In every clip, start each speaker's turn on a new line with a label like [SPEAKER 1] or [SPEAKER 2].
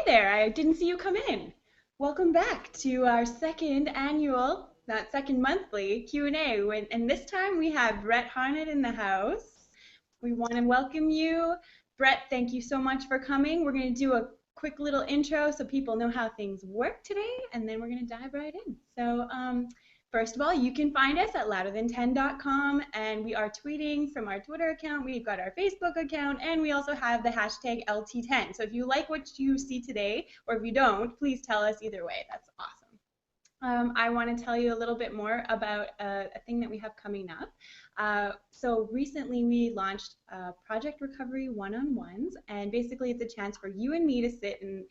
[SPEAKER 1] there, I didn't see you come in. Welcome back to our second annual, not second monthly Q&A. And this time we have Brett Harned in the house. We want to welcome you. Brett, thank you so much for coming. We're going to do a quick little intro so people know how things work today, and then we're going to dive right in. So first of all, you can find us at louderthan10.com, and we are tweeting from our Twitter account. We've got our Facebook account, and we also have the hashtag LT10. So if you like what you see today, or if you don't, please tell us either way. That's awesome. I want to tell you a little bit more about a thing that we have coming up. So recently we launched Project Recovery One-on-Ones, and basically it's a chance for you and me to sit and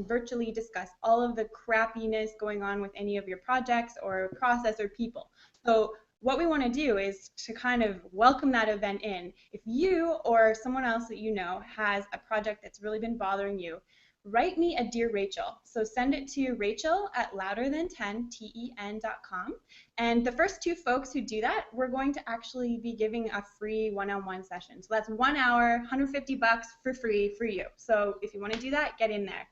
[SPEAKER 1] virtually discuss all of the crappiness going on with any of your projects or process or people. So what we want to do is to kind of welcome that event in. If you or someone else that you know has a project that's really been bothering you, write me a Dear Rachel. So send it to Rachel at louderthan10.com. And the first two folks who do that, we're going to actually be giving a free one-on-one session. So that's 1 hour, $150 for free for you. So if you want to do that, get in there.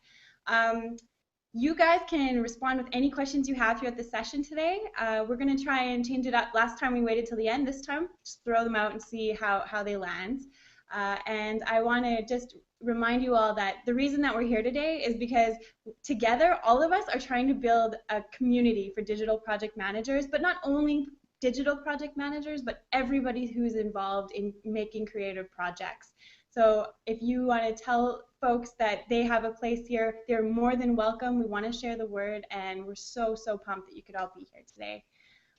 [SPEAKER 1] You guys can respond with any questions you have throughout the session today. We're going to try and change it up. Last time we waited till the end. This time, just throw them out and see how they land. And I want to just remind you all that the reason that we're here today is because together all of us are trying to build a community for digital project managers, but not only digital project managers, but everybody who's involved in making creative projects. So if you want to tell folks that they have a place here, they're more than welcome. We want to share the word, and we're so pumped that you could all be here today.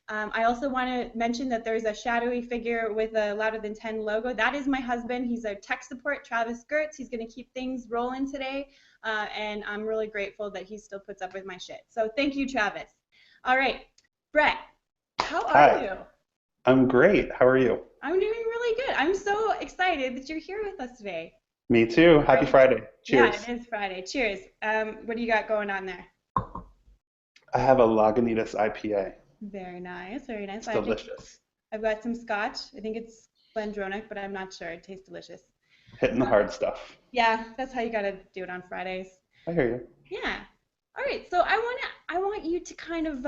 [SPEAKER 1] I also want to mention that there's a shadowy figure with a Louder Than 10 logo. That is my husband. He's our tech support, Travis Gertz. He's going to keep things rolling today, and I'm really grateful that he still puts up with my shit. So thank you, Travis. All right, Brett, how are you?
[SPEAKER 2] I'm great. How are you?
[SPEAKER 1] I'm doing really good. I'm so excited that you're here with us today.
[SPEAKER 2] Me too. Happy Friday. Cheers.
[SPEAKER 1] Yeah, it is Friday. Cheers. What do you got going on there?
[SPEAKER 2] I have a Lagunitas IPA.
[SPEAKER 1] Very nice, very nice.
[SPEAKER 2] It's delicious.
[SPEAKER 1] I've got some scotch. I think it's Glendronach, but I'm not sure. It tastes delicious.
[SPEAKER 2] Hitting the hard stuff.
[SPEAKER 1] Yeah, that's how you gotta do it on Fridays.
[SPEAKER 2] I hear you.
[SPEAKER 1] Yeah. All right. So I want you to kind of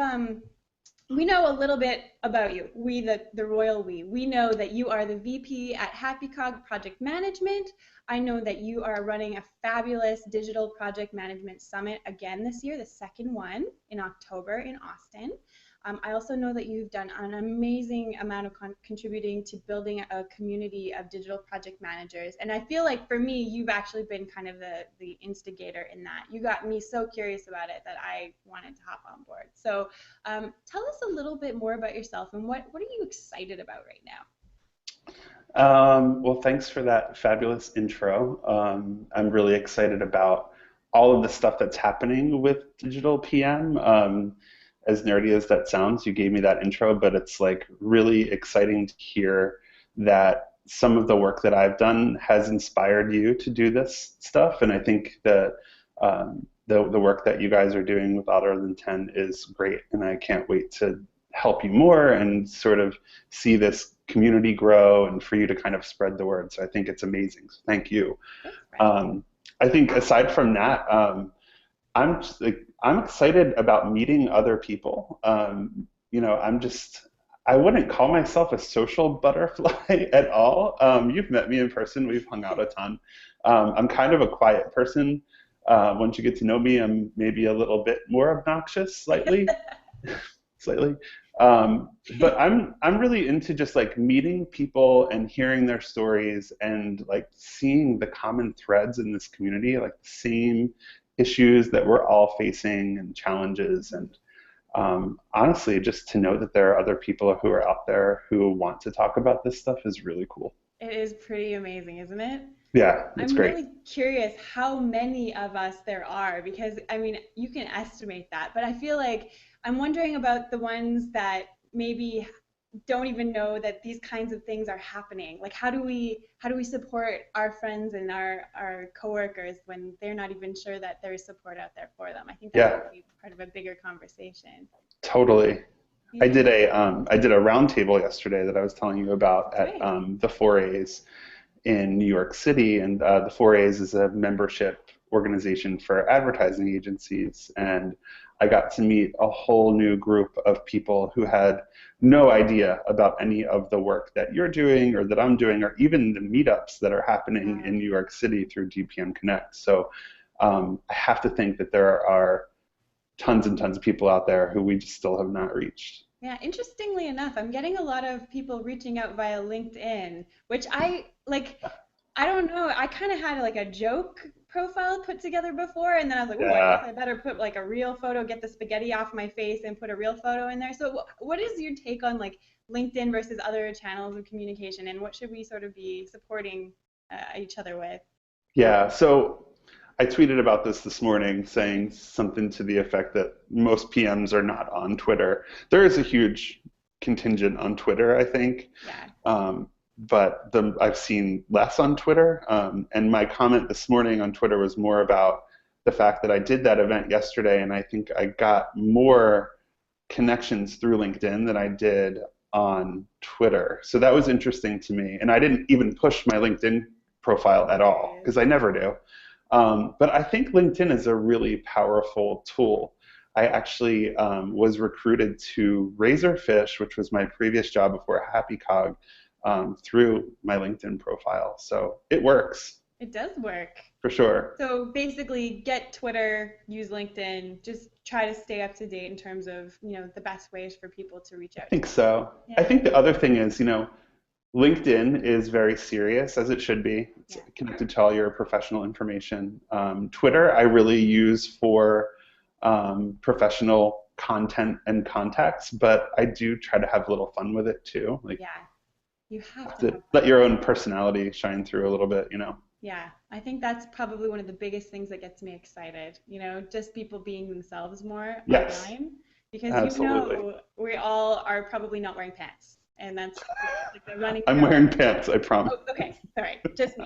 [SPEAKER 1] we know a little bit about you. We, the royal we. We know that you are the VP at Happy Cog Project Management. I know that you are running a fabulous Digital Project Management Summit again this year, the second one in October in Austin. I also know that you've done an amazing amount of contributing to building a community of digital project managers. And I feel like for me, you've actually been kind of the instigator in that. You got me so curious about it that I wanted to hop on board. So tell us a little bit more about yourself and what are you excited about right now?
[SPEAKER 2] Well, thanks for that fabulous intro. I'm really excited about all of the stuff that's happening with Digital PM. As nerdy as that sounds, you gave me that intro, but it's like really exciting to hear that some of the work that I've done has inspired you to do this stuff. And I think that the work that you guys are doing with Louder Than 10 is great, and I can't wait to help you more and sort of see this community grow and for you to kind of spread the word. So I think it's amazing. So thank you. I think aside from that, I'm excited about meeting other people. You know, I wouldn't call myself a social butterfly at all. You've met me in person. We've hung out a ton. I'm kind of a quiet person. Once you get to know me, I'm maybe a little bit more obnoxious, slightly. But I'm really into just like meeting people and hearing their stories and like seeing the common threads in this community, like the same issues that we're all facing and challenges, and honestly, just to know that there are other people who are out there who want to talk about this stuff is really cool.
[SPEAKER 1] It is pretty amazing, isn't it?
[SPEAKER 2] Yeah, it's great.
[SPEAKER 1] I'm really curious how many of us there are, because I mean, you can estimate that, but I feel like I'm wondering about the ones that maybe don't even know that these kinds of things are happening. Like, how do we support our friends and our coworkers when they're not even sure that there's support out there for them? I think that would be part of a bigger conversation.
[SPEAKER 2] Totally. Yeah. I did a roundtable yesterday that I was telling you about at the 4As in New York City, and the 4As is a membership organization for advertising agencies, and I got to meet a whole new group of people who had no idea about any of the work that you're doing or that I'm doing, or even the meetups that are happening in New York City through DPM Connect. So I have to think that there are tons and tons of people out there who we just still have not reached.
[SPEAKER 1] Yeah, interestingly enough, I'm getting a lot of people reaching out via LinkedIn, which I like. I don't know. I kind of had like a joke profile put together before, and then I was like, oh, I guess
[SPEAKER 2] Yeah.
[SPEAKER 1] I better put like a real photo, get the spaghetti off my face, and put a real photo in there. So, what is your take on like LinkedIn versus other channels of communication, and what should we sort of be supporting each other with?
[SPEAKER 2] Yeah, so I tweeted about this morning saying something to the effect that most PMs are not on Twitter. There is a huge contingent on Twitter, I think,
[SPEAKER 1] Yeah.
[SPEAKER 2] but I've seen less on Twitter. And my comment this morning on Twitter was more about the fact that I did that event yesterday, and I think I got more connections through LinkedIn than I did on Twitter. So that was interesting to me. And I didn't even push my LinkedIn profile at all because I never do. But I think LinkedIn is a really powerful tool. I actually was recruited to Razorfish, which was my previous job before Happy Cog, through my LinkedIn profile. So it works
[SPEAKER 1] It does work.
[SPEAKER 2] for sure.
[SPEAKER 1] So basically, get Twitter, use LinkedIn, just try to stay up to date in terms of, the best ways for people to reach
[SPEAKER 2] I
[SPEAKER 1] out to
[SPEAKER 2] think so.
[SPEAKER 1] you.
[SPEAKER 2] I
[SPEAKER 1] Yeah,
[SPEAKER 2] think the other thing is, LinkedIn is very serious, as it should be. It's
[SPEAKER 1] yeah.
[SPEAKER 2] connected to all your professional information. Twitter, I really use for professional content and contacts, but I do try to have a little fun with it too. Like,
[SPEAKER 1] Yeah, you have
[SPEAKER 2] have
[SPEAKER 1] to
[SPEAKER 2] to
[SPEAKER 1] have
[SPEAKER 2] let
[SPEAKER 1] fun.
[SPEAKER 2] your own personality shine through a little bit.
[SPEAKER 1] Yeah, I think that's probably one of the biggest things that gets me excited, just people being themselves more
[SPEAKER 2] Yes,
[SPEAKER 1] online because
[SPEAKER 2] absolutely.
[SPEAKER 1] we all are probably not wearing pants. And that's like a running
[SPEAKER 2] I'm
[SPEAKER 1] joke.
[SPEAKER 2] wearing pants, I promise.
[SPEAKER 1] Oh, okay. Sorry. Just me.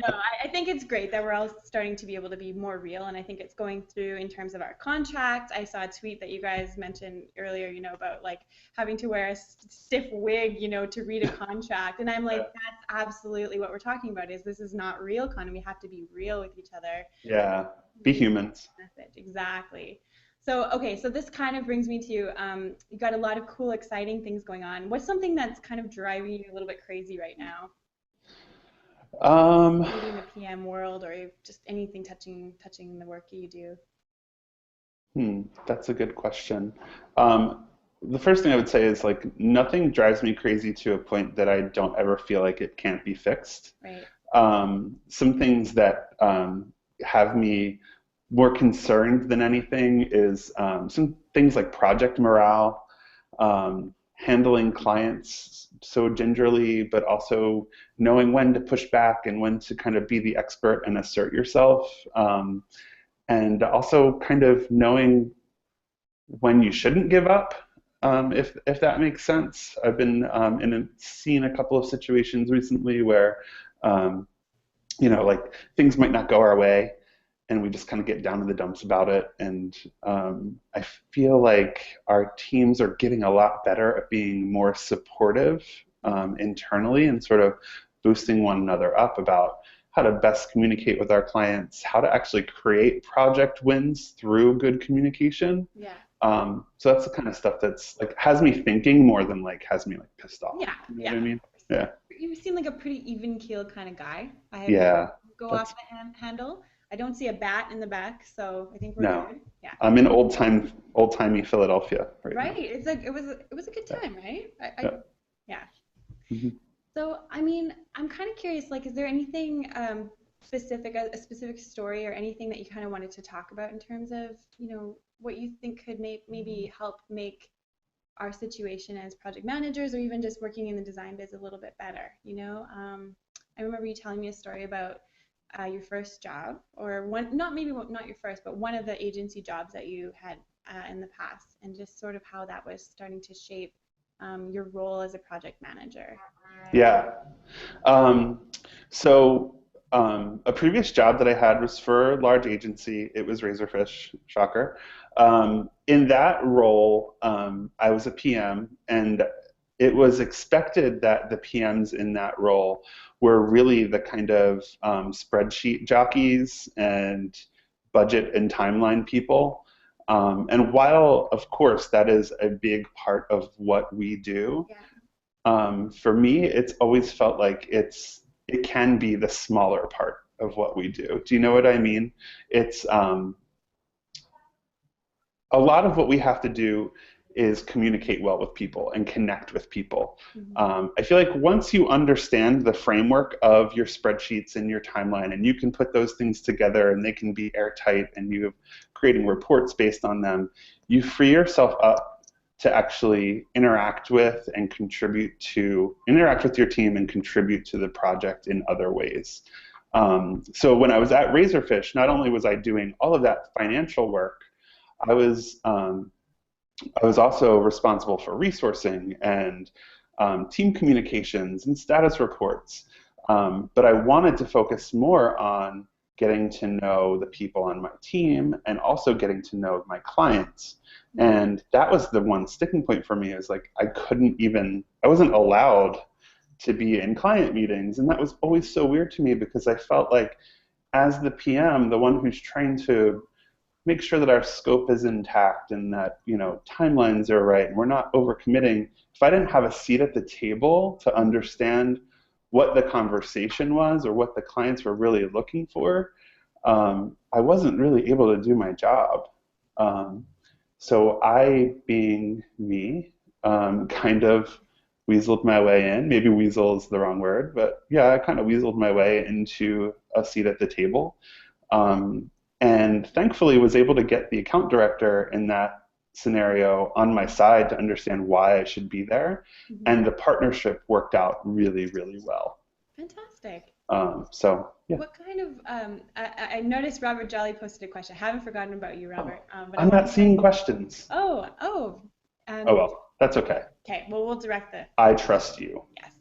[SPEAKER 1] No, I think it's great that we're all starting to be able to be more real, and I think it's going through in terms of our contracts. I saw a tweet that you guys mentioned earlier, about like having to wear a stiff wig, to read a contract, and I'm like, that's absolutely what we're talking about. Is this is not real con, we have to be real with each other.
[SPEAKER 2] Yeah, be humans.
[SPEAKER 1] Message exactly. So okay, so this kind of brings me to you got a lot of cool, exciting things going on. What's something that's kind of driving you a little bit crazy right now?
[SPEAKER 2] Um,
[SPEAKER 1] Maybe in the PM world or just anything touching the work you do.
[SPEAKER 2] that's a good question. The first thing I would say is like nothing drives me crazy to a point that I don't ever feel like it can't be fixed.
[SPEAKER 1] Right.
[SPEAKER 2] Some things that have me more concerned than anything is some things like project morale, handling clients so gingerly, but also knowing when to push back and when to kind of be the expert and assert yourself. And also kind of knowing when you shouldn't give up, if that makes sense. I've been seen a couple of situations recently where um, like things might not go our way, and we just kind of get down in the dumps about it. And I feel like our teams are getting a lot better at being more supportive internally and sort of boosting one another up about how to best communicate with our clients, how to actually create project wins through good communication.
[SPEAKER 1] Yeah.
[SPEAKER 2] So that's the kind of stuff that's like has me thinking more than like has me like pissed off.
[SPEAKER 1] Yeah.
[SPEAKER 2] You know what
[SPEAKER 1] Yeah.
[SPEAKER 2] I mean? Yeah.
[SPEAKER 1] You seem like a pretty even keeled kind of guy. I
[SPEAKER 2] Yeah.
[SPEAKER 1] go off
[SPEAKER 2] That's
[SPEAKER 1] the handle. I don't see a bat in the back, so I think we're
[SPEAKER 2] no.
[SPEAKER 1] good. Yeah.
[SPEAKER 2] I'm in old timey Philadelphia right now.
[SPEAKER 1] Right. It's like it was a good
[SPEAKER 2] Yeah.
[SPEAKER 1] time, right? I
[SPEAKER 2] Yeah.
[SPEAKER 1] yeah.
[SPEAKER 2] Mhm.
[SPEAKER 1] So, I mean, I'm kind of curious, like, is there anything specific, a specific story or anything that you kind of wanted to talk about in terms of, what you think could maybe help make our situation as project managers or even just working in the design biz a little bit better, I remember you telling me a story about your first job or one, not maybe not your first, but one of the agency jobs that you had in the past and just sort of how that was starting to shape your role as a project manager.
[SPEAKER 2] Yeah. Um, so a previous job that I had was for a large agency. It was Razorfish, shocker. In that role, I was a PM, and it was expected that the PMs in that role were really the kind of spreadsheet jockeys and budget and timeline people. And while, of course, that is a big part of what we do, for me, it's always felt like it can be the smaller part of what we do. Do you know what I mean? It's a lot of what we have to do is communicate well with people and connect with people. I feel like once you understand the framework of your spreadsheets and your timeline, and you can put those things together and they can be airtight and you're creating reports based on them, you free yourself up to actually interact with your team and contribute to the project in other ways. So when I was at Razorfish, not only was I doing all of that financial work, I was also responsible for resourcing and team communications and status reports. But I wanted to focus more on getting to know the people on my team and also getting to know my clients. And that was the one sticking point for me, is like I wasn't allowed to be in client meetings. And that was always so weird to me, because I felt like as the PM, the one who's trying to make sure that our scope is intact and that, timelines are right and we're not overcommitting, if I didn't have a seat at the table to understand what the conversation was or what the clients were really looking for, I wasn't really able to do my job. So I, being me, kind of weaseled my way in. Maybe weasel is the wrong word, but yeah, I kind of weaseled my way into a seat at the table. And thankfully was able to get the account director in that scenario on my side to understand why I should be there. And the partnership worked out really, really well.
[SPEAKER 1] Fantastic.
[SPEAKER 2] So, yeah.
[SPEAKER 1] What kind of, I noticed Robert Jolly posted a question. I haven't forgotten about you, Robert. But
[SPEAKER 2] I'm not seeing questions.
[SPEAKER 1] Oh,
[SPEAKER 2] well, that's okay.
[SPEAKER 1] Okay, well, we'll direct the...
[SPEAKER 2] I trust you.
[SPEAKER 1] Yes.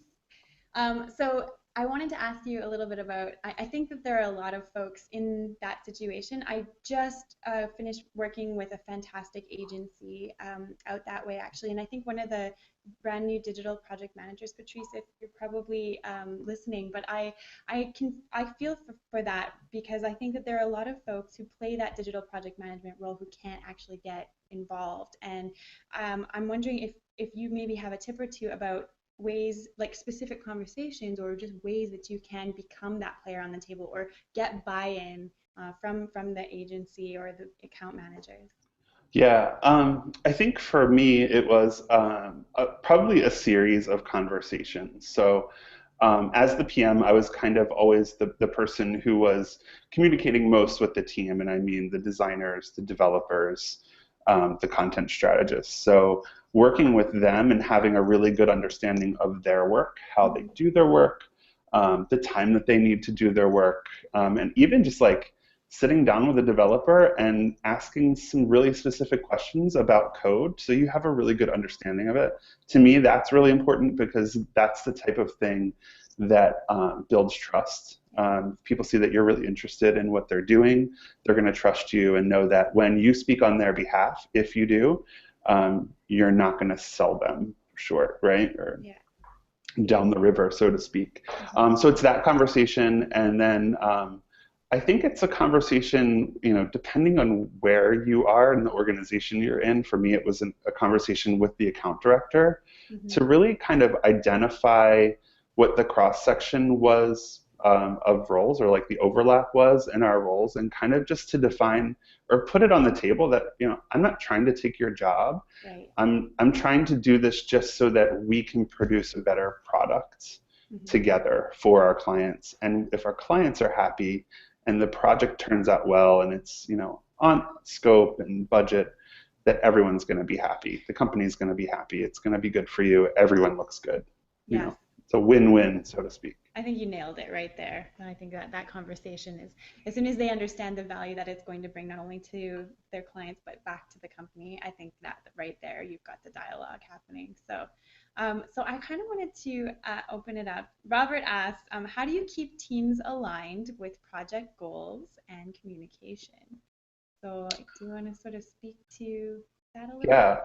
[SPEAKER 1] So I wanted to ask you a little bit about, I think that there are a lot of folks in that situation. I just finished working with a fantastic agency out that way, actually, and I think one of the brand new digital project managers, Patrice, if you're probably listening, but I feel for that, because I think that there are a lot of folks who play that digital project management role who can't actually get involved, and I'm wondering if you maybe have a tip or two about ways, like specific conversations or just ways that you can become that player on the table or get buy-in from the agency or the account managers.
[SPEAKER 2] Yeah, I think for me it was probably a series of conversations. So as the PM, I was kind of always the person who was communicating most with the team, and I mean the designers, the developers, the content strategists. So working with them and having a really good understanding of their work, how they do their work, the time that they need to do their work, and even just like sitting down with a developer and asking some really specific questions about code so you have a really good understanding of it. To me, that's really important, because that's the type of thing that builds trust. People see that you're really interested in what they're doing. They're going to trust you and know that when you speak on their behalf, if you do, you're not going to sell them short, right? Or down the river, so to speak. So it's that conversation, and then I think it's a conversation, depending on where you are in the organization you're in. For me, it was a conversation with the account director to really kind of identify what the cross-section was of roles, or like the overlap was in our roles, and kind of just to define or put it on the table that, I'm not trying to take your job.
[SPEAKER 1] Right.
[SPEAKER 2] I'm trying to do this just so that we can produce a better product together for our clients. And if our clients are happy and the project turns out well and it's, on scope and budget, that everyone's going to be happy. The company's going to be happy. It's going to be good for you. Everyone looks good.
[SPEAKER 1] Yes.
[SPEAKER 2] It's a win-win, so to speak.
[SPEAKER 1] I think you nailed it right there. And I think that conversation is, as soon as they understand the value that it's going to bring not only to their clients but back to the company, I think that right there you've got the dialogue happening. So I kind of wanted to open it up. Robert asked, how do you keep teams aligned with project goals and communication? So do you want to sort of speak to that a little bit?
[SPEAKER 2] Yeah.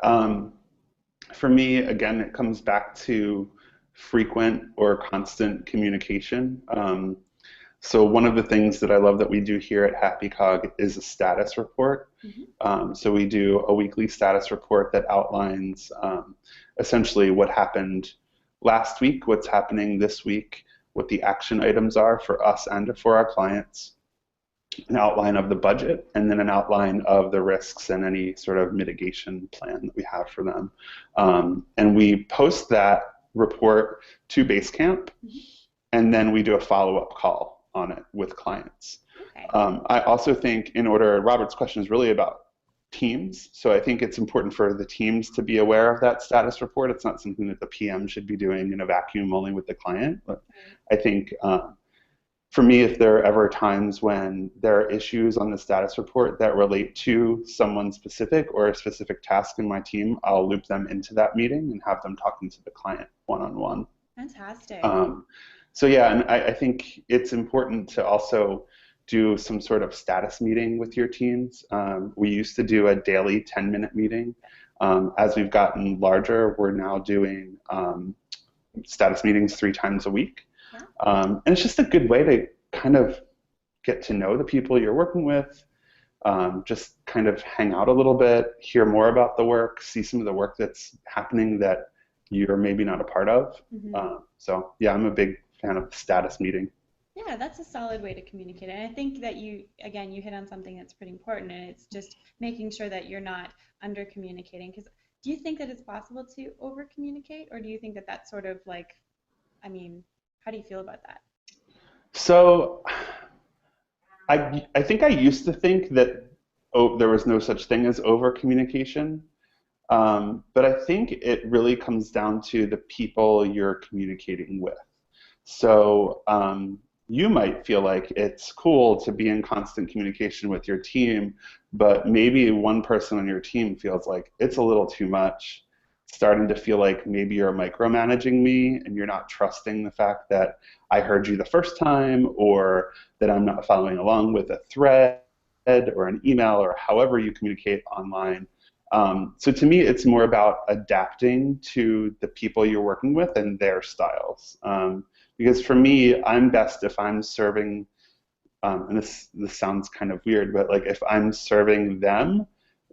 [SPEAKER 2] for me, again, it comes back to frequent or constant communication. So one of the things that I love that we do here at Happy Cog is a status report. So we do a weekly status report that outlines essentially what happened last week, what's happening this week, what the action items are for us and for our clients, an outline of the budget, and then an outline of the risks and any sort of mitigation plan that we have for them. And we post that report to Basecamp, and then we do a follow-up call on it with clients.
[SPEAKER 1] Okay.
[SPEAKER 2] I also think Robert's question is really about teams. So I think it's important for the teams to be aware of that status report. It's not something that the PM should be doing in a vacuum only with the client. But I think for me, if there are ever times when there are issues on the status report that relate to someone specific or a specific task in my team, I'll loop them into that meeting and have them talking to the client one-on-one.
[SPEAKER 1] Fantastic.
[SPEAKER 2] So yeah, and I think it's important to also do some sort of status meeting with your teams. We used to do a daily 10-minute meeting. As we've gotten larger, we're now doing status meetings 3 times a week. And it's just a good way to kind of get to know the people you're working with, just kind of hang out a little bit, hear more about the work, see some of the work that's happening that you're maybe not a part of. So yeah, I'm a big fan of the status meeting.
[SPEAKER 1] Yeah, that's a solid way to communicate. And I think that you hit on something that's pretty important, and it's just making sure that you're not under communicating. Because do you think that it's possible to over communicate, or do you think that that's sort of like, I mean, how do you feel about that?
[SPEAKER 2] So I think I used to think that there was no such thing as over communication. But I think it really comes down to the people you're communicating with. So you might feel like it's cool to be in constant communication with your team, but maybe one person on your team feels like it's a little too much, starting to feel like maybe you're micromanaging me and you're not trusting the fact that I heard you the first time, or that I'm not following along with a thread or an email or however you communicate online. So to me, it's more about adapting to the people you're working with and their styles. Because for me, I'm best if I'm serving, and this sounds kind of weird, but like if I'm serving them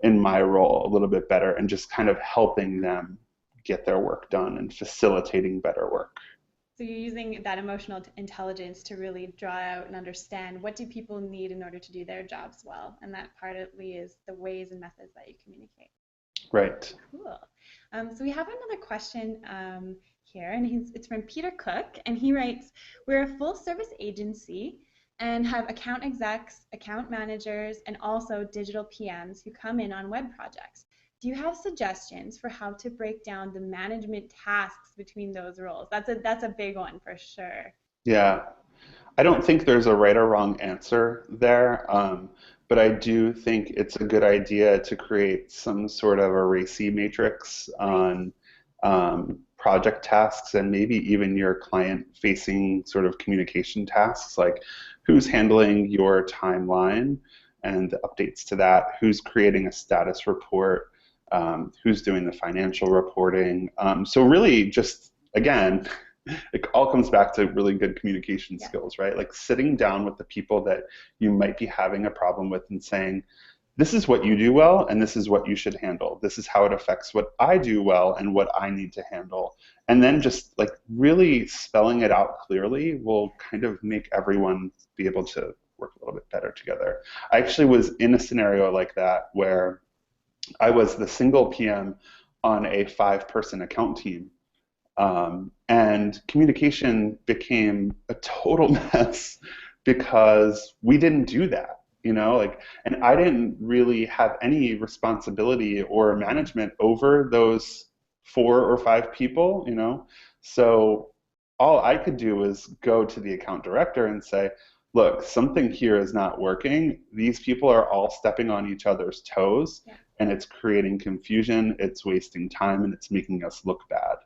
[SPEAKER 2] in my role a little bit better and just kind of helping them get their work done and facilitating better work.
[SPEAKER 1] So you're using that emotional intelligence to really draw out and understand what do people need in order to do their jobs well, and that partly is the ways and methods that you communicate.
[SPEAKER 2] Right.
[SPEAKER 1] Cool. So we have another question here, and it's from Peter Cook, and he writes, "We're a full-service agency and have account execs, account managers, and also digital PMs who come in on web projects. Do you have suggestions for how to break down the management tasks between those roles?" That's a big one for sure.
[SPEAKER 2] Yeah. I don't think there's a right or wrong answer there, but I do think it's a good idea to create some sort of a RACI matrix on project tasks and maybe even your client-facing sort of communication tasks, like who's handling your timeline and the updates to that, who's creating a status report, who's doing the financial reporting. So really just, again, it all comes back to really good communication skills, right? Like sitting down with the people that you might be having a problem with and saying, this is what you do well, and this is what you should handle. This is how it affects what I do well and what I need to handle. And then just like really spelling it out clearly will kind of make everyone be able to work a little bit better together. I actually was in a scenario like that where I was the single PM on a 5-person account team. And communication became a total mess because we didn't do that, you know, like, and I didn't really have any responsibility or management over those 4 or 5 people, you know, so all I could do was go to the account director and say, look, something here is not working. These people are all stepping on each other's toes, and it's creating confusion, it's wasting time, and it's making us look bad.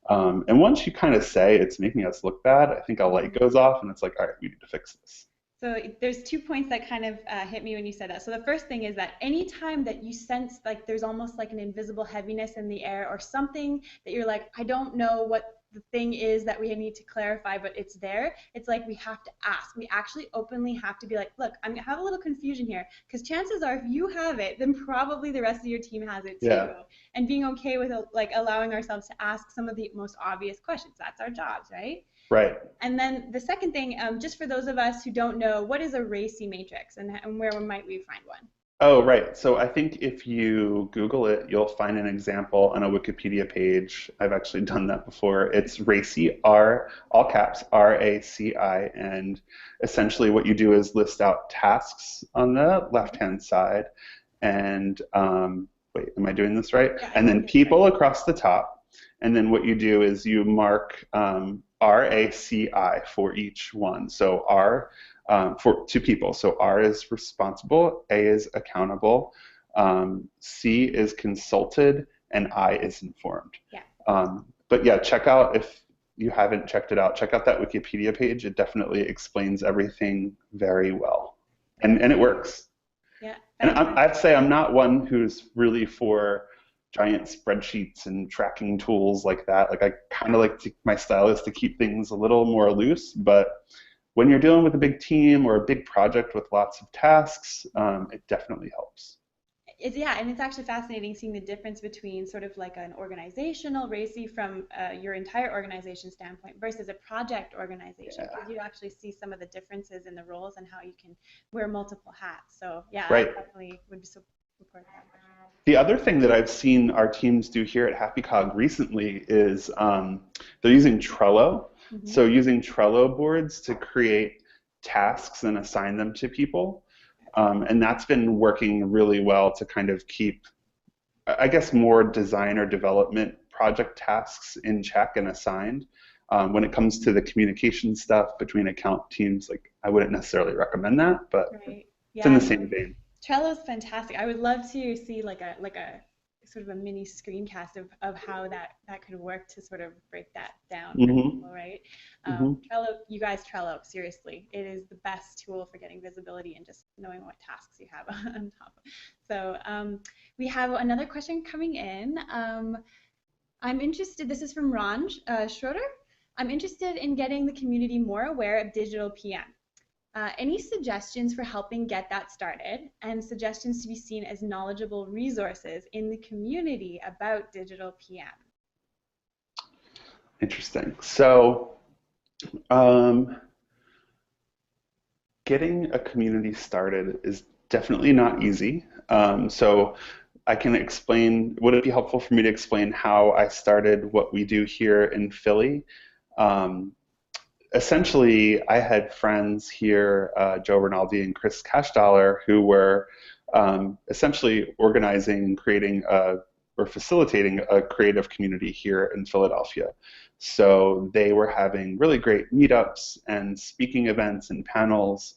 [SPEAKER 2] And once you kind of say it's making us look bad, I think a light goes off and it's like, all right, we need to fix this.
[SPEAKER 1] So there's 2 points that kind of hit me when you said that. So the first thing is that anytime that you sense like there's almost like an invisible heaviness in the air or something that you're like, I don't know what the thing is that we need to clarify, but it's there, it's like we have to ask. We actually openly have to be like, look, I'm gonna have a little confusion here, because chances are if you have it, then probably the rest of your team has it too.
[SPEAKER 2] Yeah.
[SPEAKER 1] And being okay with like allowing ourselves to ask some of the most obvious questions. That's our jobs, right?
[SPEAKER 2] Right.
[SPEAKER 1] And then the second thing, just for those of us who don't know, what is a RACI matrix and where might we find one?
[SPEAKER 2] Oh, right. So I think if you Google it, you'll find an example on a Wikipedia page. I've actually done that before. It's RACI, all caps, RACI. And essentially what you do is list out tasks on the left-hand side. And wait, am I doing this right?
[SPEAKER 1] Yeah,
[SPEAKER 2] and then people across the top. And then what you do is you mark RACI for each one. So R for two people. So R is responsible, A is accountable, C is consulted, and I is informed.
[SPEAKER 1] Yeah.
[SPEAKER 2] But yeah, check out, if you haven't checked it out, check out that Wikipedia page. It definitely explains everything very well. And it works.
[SPEAKER 1] Yeah.
[SPEAKER 2] And I'd say I'm not one who's really for giant spreadsheets and tracking tools like that. Like I kind of like to, my style is to keep things a little more loose, but when you're dealing with a big team or a big project with lots of tasks, it definitely helps.
[SPEAKER 1] Yeah, and it's actually fascinating seeing the difference between sort of like an organizational RACI from your entire organization standpoint versus a project organization, because you actually see some of the differences in the roles and how you can wear multiple hats. So yeah,
[SPEAKER 2] right.
[SPEAKER 1] I definitely would be support that.
[SPEAKER 2] The other thing that I've seen our teams do here at Happy Cog recently is they're using Trello. Mm-hmm. So using Trello boards to create tasks and assign them to people. And that's been working really well to kind of keep, I guess, more design or development project tasks in check and assigned. When it comes to the communication stuff between account teams, like I wouldn't necessarily recommend that, but
[SPEAKER 1] right.
[SPEAKER 2] It's in the same vein.
[SPEAKER 1] Trello's fantastic. I would love to see like a sort of a mini screencast of how that could work to sort of break that down for people, right? Trello, you guys, Trello, seriously, it is the best tool for getting visibility and just knowing what tasks you have on top. So we have another question coming in. I'm interested, this is from Ron Schroeder. I'm interested in getting the community more aware of digital PM. Any suggestions for helping get that started, and suggestions to be seen as knowledgeable resources in the community about digital PM?
[SPEAKER 2] Interesting. So getting a community started is definitely not easy. So I can explain, would it be helpful for me to explain how I started what we do here in Philly? Essentially, I had friends here, Joe Rinaldi and Chris Cashdollar, who were essentially organizing, creating, or facilitating a creative community here in Philadelphia. So they were having really great meetups and speaking events and panels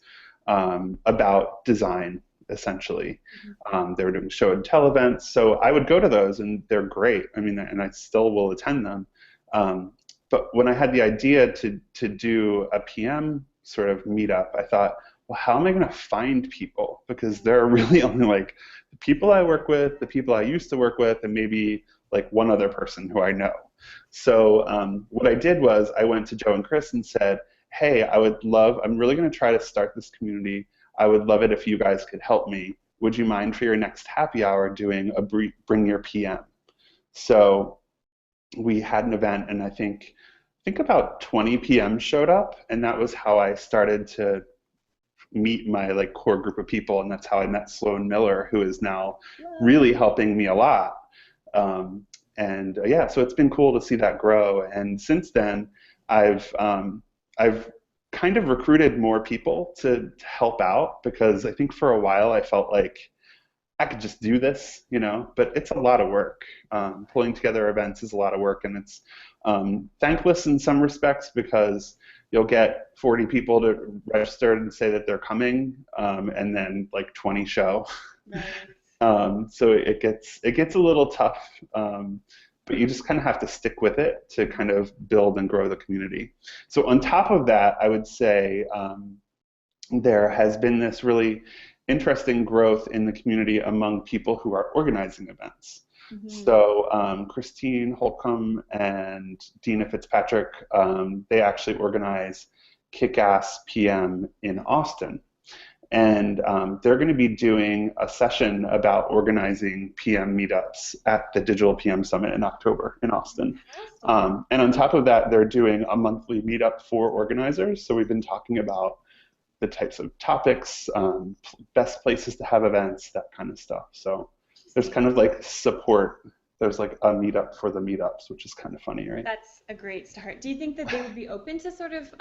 [SPEAKER 2] about design, essentially. They were doing show and tell events. So I would go to those, and they're great. I mean, and I still will attend them. But when I had the idea to do a PM sort of meetup, I thought, well, how am I going to find people? Because there are really only like the people I work with, the people I used to work with, and maybe like one other person who I know. So what I did was I went to Joe and Chris and said, hey, I'm really going to try to start this community. I would love it if you guys could help me. Would you mind for your next happy hour doing a Bring Your PM? So we had an event, and I think about 20 PMs showed up, and that was how I started to meet my like core group of people, and that's how I met Sloan Miller, who is now really helping me a lot. Yeah, so it's been cool to see that grow. And since then, I've kind of recruited more people to help out, because I think for a while I felt like I could just do this, but it's a lot of work. Pulling together events is a lot of work, and it's thankless in some respects, because you'll get 40 people to register and say that they're coming, and then like 20 show. Right. So it gets a little tough, but you just kind of have to stick with it to kind of build and grow the community. So on top of that, I would say there has been this really interesting growth in the community among people who are organizing events.
[SPEAKER 1] Mm-hmm.
[SPEAKER 2] So Christine Holcomb and Dina Fitzpatrick, they actually organize Kick-Ass PM in Austin. And they're going to be doing a session about organizing PM meetups at the Digital PM Summit in October in Austin. And on top of that, they're doing a monthly meetup for organizers. So we've been talking about the types of topics, best places to have events, that kind of stuff. So there's kind of like support. There's like a meetup for the meetups, which is kind of funny, right?
[SPEAKER 1] That's a great start. Do you think that they would be open to sort of,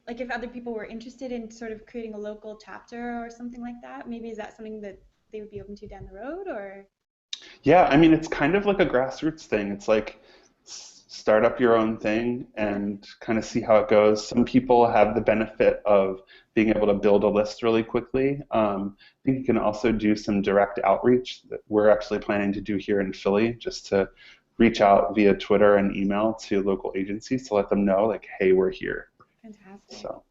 [SPEAKER 1] like if other people were interested in sort of creating a local chapter or something like that? Maybe is that something that they would be open to down the road or?
[SPEAKER 2] Yeah, I mean, it's kind of like a grassroots thing. It's like start up your own thing
[SPEAKER 1] Yeah.
[SPEAKER 2] and kind of see how it goes. Some people have the benefit of being able to build a list really quickly. I think you can also do some direct outreach that we're actually planning to do here in Philly, just to reach out via Twitter and email to local agencies to let them know, like, hey, we're here.
[SPEAKER 1] Fantastic.
[SPEAKER 2] So.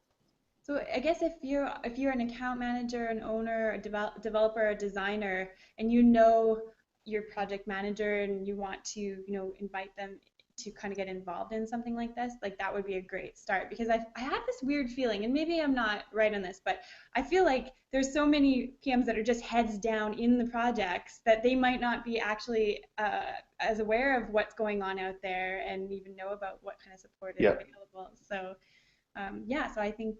[SPEAKER 1] So I guess if you're an account manager, an owner, a developer, a designer, and you know your project manager and you want to, invite them to kind of get involved in something like this, like that would be a great start because I have this weird feeling, and maybe I'm not right on this, but I feel like there's so many PMs that are just heads down in the projects that they might not be actually as aware of what's going on out there and even know about what kind of support is
[SPEAKER 2] Yeah.
[SPEAKER 1] available. So yeah, so I think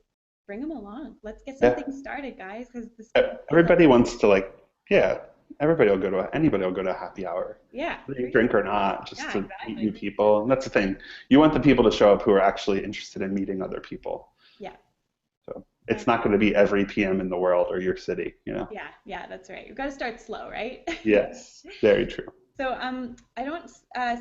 [SPEAKER 1] bring them along. Let's get
[SPEAKER 2] Yeah.
[SPEAKER 1] something started, guys, because this feels like
[SPEAKER 2] Everybody wants to like, yeah, anybody will go to a happy hour,
[SPEAKER 1] yeah,
[SPEAKER 2] whether you drink or not, just
[SPEAKER 1] yeah,
[SPEAKER 2] to meet
[SPEAKER 1] exactly.
[SPEAKER 2] new people. And that's the thing. You want the people to show up who are actually interested in meeting other people.
[SPEAKER 1] Yeah,
[SPEAKER 2] So
[SPEAKER 1] uh,
[SPEAKER 2] it's not going to be every PM in the world or your city, you know?
[SPEAKER 1] yeah, yeah. That's right. You've got to start slow, right?
[SPEAKER 2] Yes, very true.
[SPEAKER 1] So I don't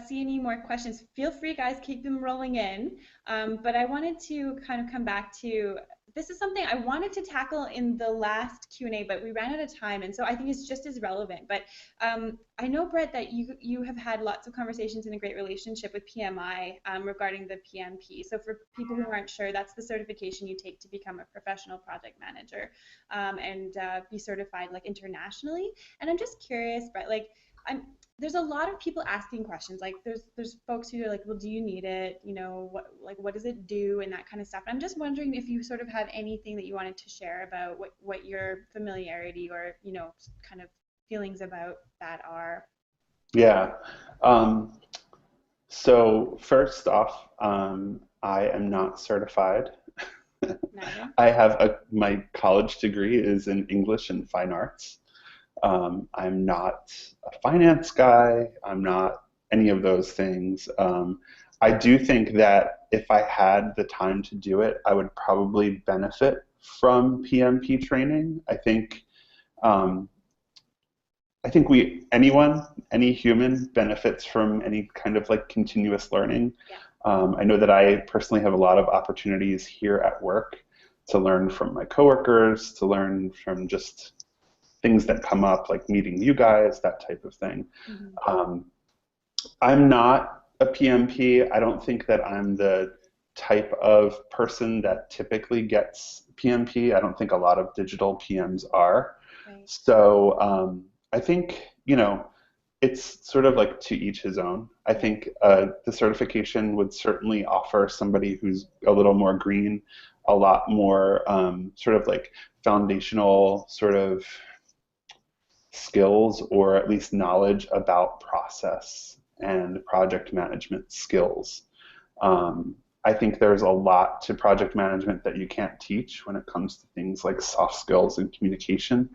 [SPEAKER 1] see any more questions. Feel free, guys, keep them rolling in. But I wanted to kind of come back to this is something I wanted to tackle in the last Q&A, but we ran out of time, and so I think it's just as relevant. But I know, Brett, that you have had lots of conversations and a great relationship with PMI regarding the PMP. So for people who aren't sure, that's the certification you take to become a professional project manager and be certified like internationally. And I'm just curious, Brett, like I'm there's a lot of people asking questions. Like there's folks who are like, well, do you need it? What does it do and that kind of stuff. And I'm just wondering if you sort of have anything that you wanted to share about what your familiarity or kind of feelings about that are.
[SPEAKER 2] Yeah. Um, so first off, I am not certified.
[SPEAKER 1] Neither.
[SPEAKER 2] My college degree is in English and Fine Arts. I'm not a finance guy. I'm not any of those things. I do think that if I had the time to do it, I would probably benefit from PMP training. Um, any human benefits from any kind of like continuous learning.
[SPEAKER 1] Yeah.
[SPEAKER 2] I know that I personally have a lot of opportunities here at work to learn from my coworkers, to learn from just things that come up, like meeting you guys, that type of thing.
[SPEAKER 1] Mm-hmm.
[SPEAKER 2] Um, I'm not a PMP. I don't think that I'm the type of person that typically gets PMP. I don't think a lot of digital PMs are.
[SPEAKER 1] Right.
[SPEAKER 2] So I think, it's sort of like to each his own. I
[SPEAKER 1] Yeah.
[SPEAKER 2] think the certification would certainly offer somebody who's a little more green, a lot more sort of like foundational sort of skills or at least knowledge about process and project management skills. Um, I think there's a lot to project management that you can't teach when it comes to things like soft skills and communication.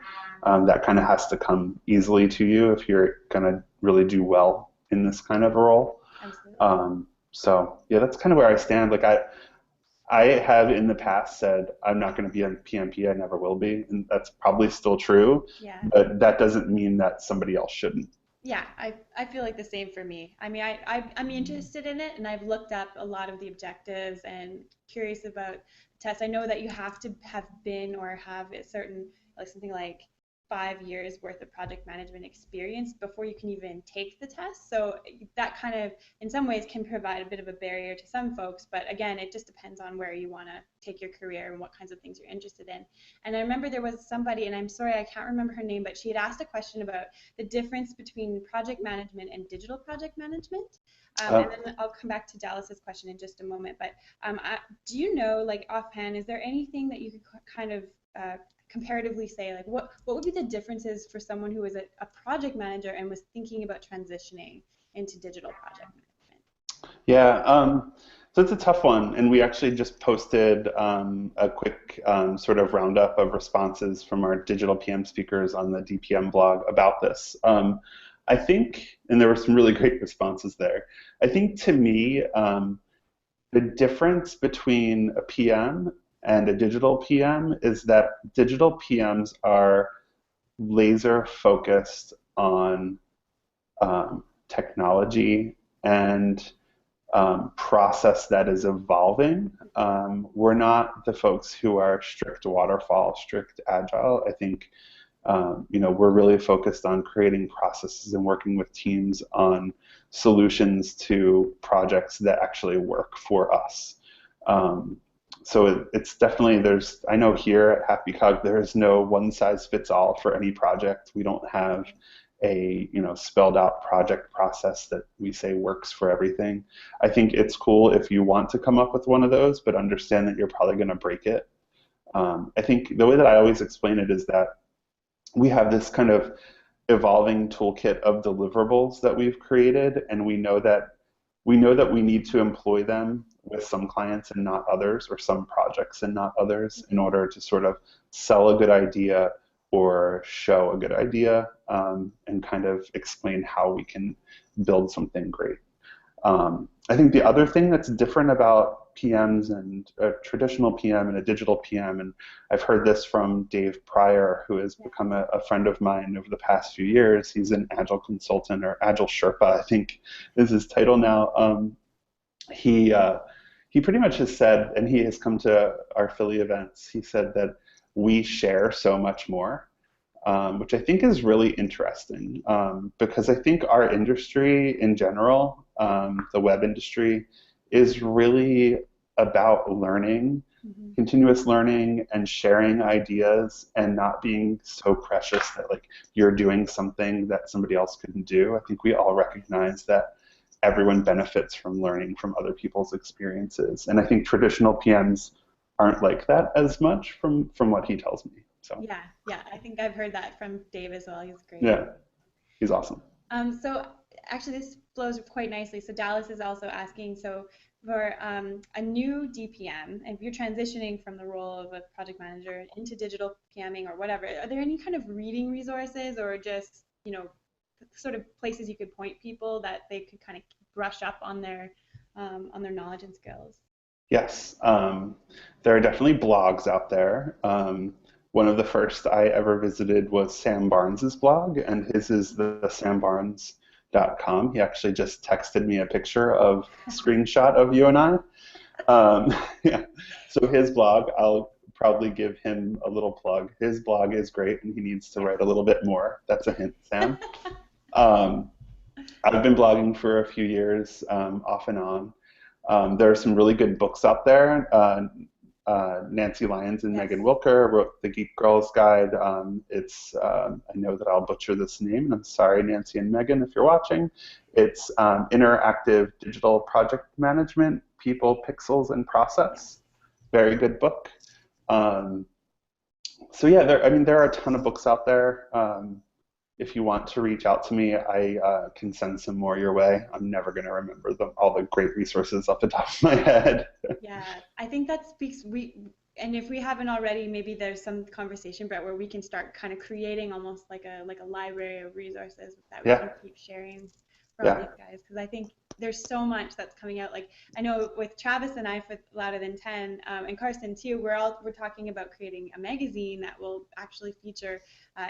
[SPEAKER 2] That kind of has to come easily to you if you're going to really do well in this kind of a role.
[SPEAKER 1] Absolutely.
[SPEAKER 2] So yeah, that's kind of where I stand. Like I have in the past said I'm not going to be a PMP. I never will be, and that's probably still true.
[SPEAKER 1] Yeah.
[SPEAKER 2] But that doesn't mean that somebody else shouldn't.
[SPEAKER 1] Yeah, I feel like the same for me. I mean, I'm interested in it, and I've looked up a lot of the objectives and curious about the tests. I know that you have to have been or have a certain, like something like 5 years worth of project management experience before you can even take the test. So that kind of, in some ways, can provide a bit of a barrier to some folks. But again, it just depends on where you want to take your career and what kinds of things you're interested in. And I remember there was somebody, and I'm sorry, I can't remember her name, but she had asked a question about the difference between project management and digital project management. And then I'll come back to Dallas's question in just a moment. But do you know, like offhand, is there anything that you could kind of comparatively say, like what would be the differences for someone who is a project manager and was thinking about transitioning into digital project management?
[SPEAKER 2] Yeah, so it's a tough one, and we actually just posted a quick sort of roundup of responses from our digital PM speakers on the DPM blog about this. I think, and there were some really great responses there. I think to me, the difference between a PM and a digital PM is that digital PMs are laser focused on technology and process that is evolving. We're not the folks who are strict waterfall, strict agile. I think we're really focused on creating processes and working with teams on solutions to projects that actually work for us. So it's definitely, I know here at Happy Cog, there is no one size fits all for any project. We don't have a spelled out project process that we say works for everything. I think it's cool if you want to come up with one of those, but understand that you're probably going to break it. I think the way that I always explain it is that we have this kind of evolving toolkit of deliverables that we've created, and we know that we need to employ them with some clients and not others, or some projects and not others, in order to sort of sell a good idea or show a good idea, and kind of explain how we can build something great. I think the other thing that's different about PMs and a traditional PM and a digital PM, and I've heard this from Dave Pryor, who has become a friend of mine over the past few years. He's an Agile consultant, or Agile Sherpa, I think is his title now. He pretty much has said, and he has come to our Philly events, he said that we share so much more, which I think is really interesting, because I think our industry in general, the web industry, is really about learning, continuous learning, and sharing ideas, and not being so precious that like you're doing something that somebody else couldn't do. I think we all recognize that everyone benefits from learning from other people's experiences, and I think traditional PMs aren't like that as much from what he tells me. So
[SPEAKER 1] yeah, I think I've heard that from Dave as well. He's great.
[SPEAKER 2] Yeah, he's awesome.
[SPEAKER 1] So actually this flows quite nicely. So Dallas is also asking, so for a new DPM, if you're transitioning from the role of a project manager into digital PMing or whatever, are there any kind of reading resources or just, sort of places you could point people that they could kind of brush up on their knowledge and skills?
[SPEAKER 2] Yes, there are definitely blogs out there. One of the first I ever visited was Sam Barnes's blog, and his is the sambarnes.com. He actually just texted me a picture of a screenshot of you and I. Yeah. So his blog, I'll probably give him a little plug. His blog is great, and he needs to write a little bit more. That's a hint, Sam. I've been blogging for a few years, off and on. There are some really good books out there. Nancy Lyons and Megan Wilker wrote the Geek Girls Guide. I know that I'll butcher this name, and I'm sorry, Nancy and Megan, if you're watching. It's Interactive Digital Project Management, People, Pixels, and Process. Very good book. So yeah, there are a ton of books out there. If you want to reach out to me, I can send some more your way. I'm never going to remember all the great resources off the top of my head.
[SPEAKER 1] Yeah, I think that speaks, and if we haven't already, maybe there's some conversation, Brett, where we can start kind of creating almost like a library of resources that we can keep sharing for all these guys, because I think there's so much that's coming out. Like I know with Travis and I for Louder Than 10, and Carson too, we're talking about creating a magazine that will actually feature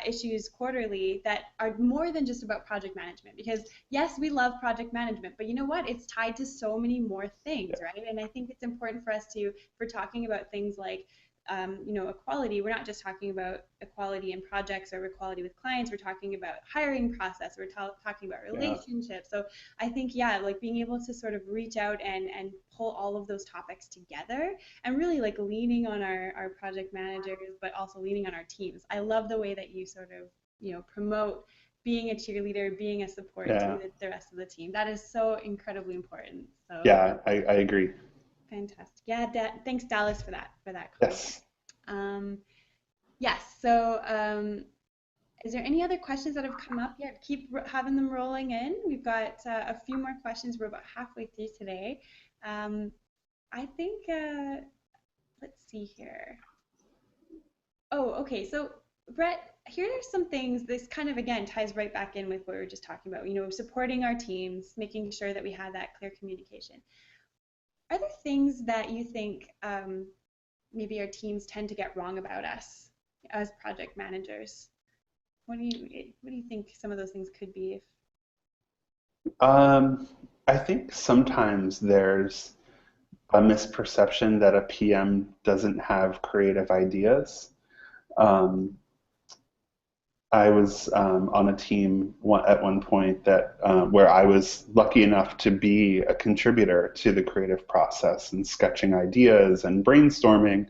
[SPEAKER 1] issues quarterly that are more than just about project management, because yes, we love project management, but you know what, it's tied to so many more things, right? And I think it's important for us to, if we're talking about things like equality, we're not just talking about equality in projects or equality with clients. We're talking about hiring process. We're talking about relationships. So I think, yeah, like being able to sort of reach out and pull all of those topics together and really like leaning on our project managers, but also leaning on our teams. I love the way that you sort of, promote being a cheerleader, being a support
[SPEAKER 2] Yeah.
[SPEAKER 1] to the rest of the team. That is so incredibly important. So
[SPEAKER 2] Yeah, I agree.
[SPEAKER 1] fantastic. Yeah, thanks Dallas for that comment.
[SPEAKER 2] Yes.
[SPEAKER 1] Yes. So is there any other questions that have come up yet? Keep having them rolling in. We've got a few more questions. We're about halfway through today. I think, let's see here. Oh, okay. So, Brett, here are some things. This kind of, again, ties right back in with what we were just talking about, supporting our teams, making sure that we have that clear communication. Are there things that you think maybe our teams tend to get wrong about us as project managers? What do you think some of those things could be?
[SPEAKER 2] I think sometimes there's a misperception that a PM doesn't have creative ideas. Um, I was on a team at one point that where I was lucky enough to be a contributor to the creative process and sketching ideas and brainstorming.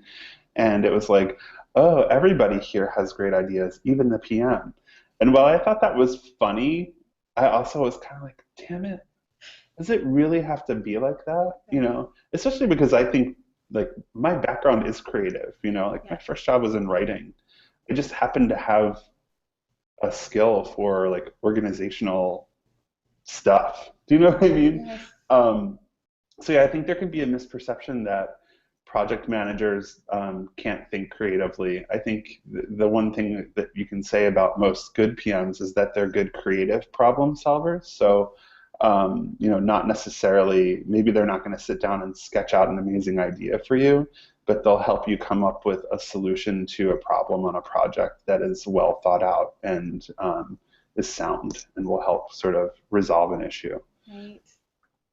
[SPEAKER 2] And it was like, oh, everybody here has great ideas, even the PM. And while I thought that was funny, I also was kind of like, damn it, does it really have to be like that? Especially because I think like my background is creative, like my first job was in writing. I just happened to have a skill for like organizational stuff. Do you know what I mean?
[SPEAKER 1] Yes.
[SPEAKER 2] So yeah, I think there can be a misperception that project managers can't think creatively. I think the one thing that you can say about most good PMs is that they're good creative problem solvers. So not necessarily, maybe they're not going to sit down and sketch out an amazing idea for you, but they'll help you come up with a solution to a problem on a project that is well thought out and is sound and will help sort of resolve an issue.
[SPEAKER 1] Right.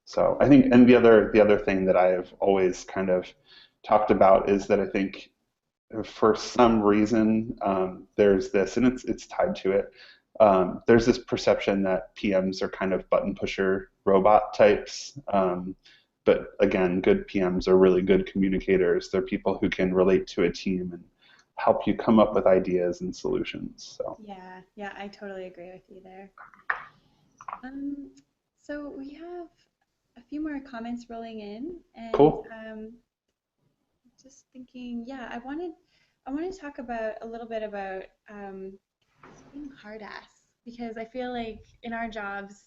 [SPEAKER 2] So I think, and the other thing that I have always kind of talked about is that I think for some reason there's this, and it's tied to it. There's this perception that PMs are kind of button pusher robot types. But again, good PMs are really good communicators. They're people who can relate to a team and help you come up with ideas and solutions. So
[SPEAKER 1] yeah, I totally agree with you there. So we have a few more comments rolling in, and
[SPEAKER 2] cool.
[SPEAKER 1] Just thinking, yeah, I wanted to talk about a little bit about being hard ass, because I feel like in our jobs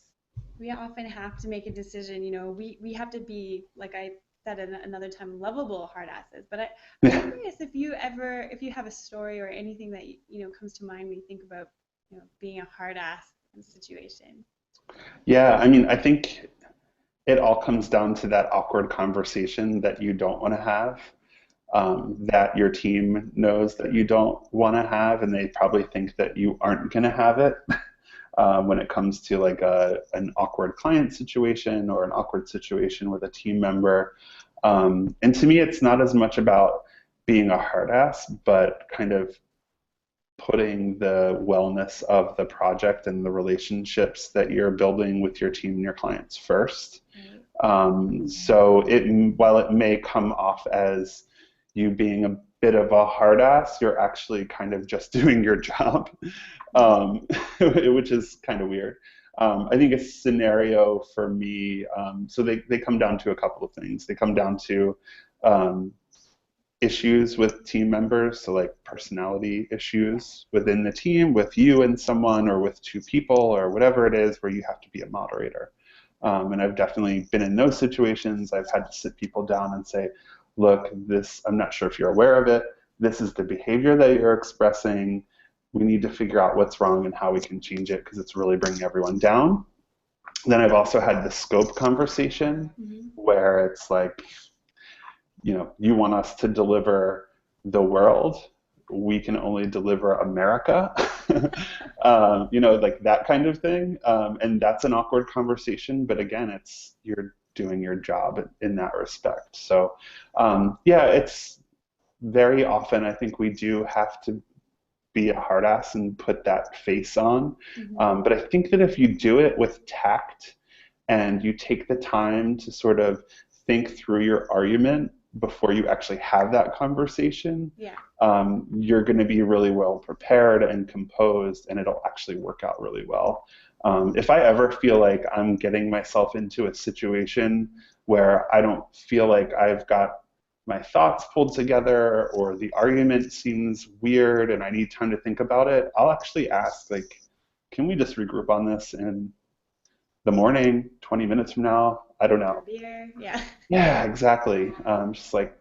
[SPEAKER 1] we often have to make a decision. We have to be, like I said another time, lovable hard asses. But I'm curious if you have a story or anything that comes to mind when you think about being a hard ass in a situation.
[SPEAKER 2] Yeah, I mean, I think it all comes down to that awkward conversation that you don't want to have, that your team knows that you don't want to have, and they probably think that you aren't going to have it. When it comes to like an awkward client situation or an awkward situation with a team member. And to me, it's not as much about being a hard ass, but kind of putting the wellness of the project and the relationships that you're building with your team and your clients first. So while it may come off as you being a bit of a hard ass, you're actually kind of just doing your job, which is kind of weird. I think a scenario for me, so they come down to a couple of things. They come down to issues with team members, so like personality issues within the team, with you and someone, or with two people, or whatever it is, where you have to be a moderator. And I've definitely been in those situations. I've had to sit people down and say, look, I'm not sure if you're aware of it. This is the behavior that you're expressing. We need to figure out what's wrong and how we can change it, because it's really bringing everyone down. Then I've also had the scope conversation, where it's like, you want us to deliver the world. We can only deliver America, like that kind of thing. And that's an awkward conversation, but again, you're doing your job in that respect. So yeah, very often I think we do have to be a hard ass and put that face on. But I think that if you do it with tact and you take the time to sort of think through your argument before you actually have that conversation,
[SPEAKER 1] Yeah.
[SPEAKER 2] you're going to be really well prepared and composed, and it'll actually work out really well. If I ever feel like I'm getting myself into a situation where I don't feel like I've got my thoughts pulled together or the argument seems weird and I need time to think about it, I'll actually ask, like, can we just regroup on this in the morning, 20 minutes from now? I don't know.
[SPEAKER 1] Beer. Yeah.
[SPEAKER 2] Yeah, exactly. Just like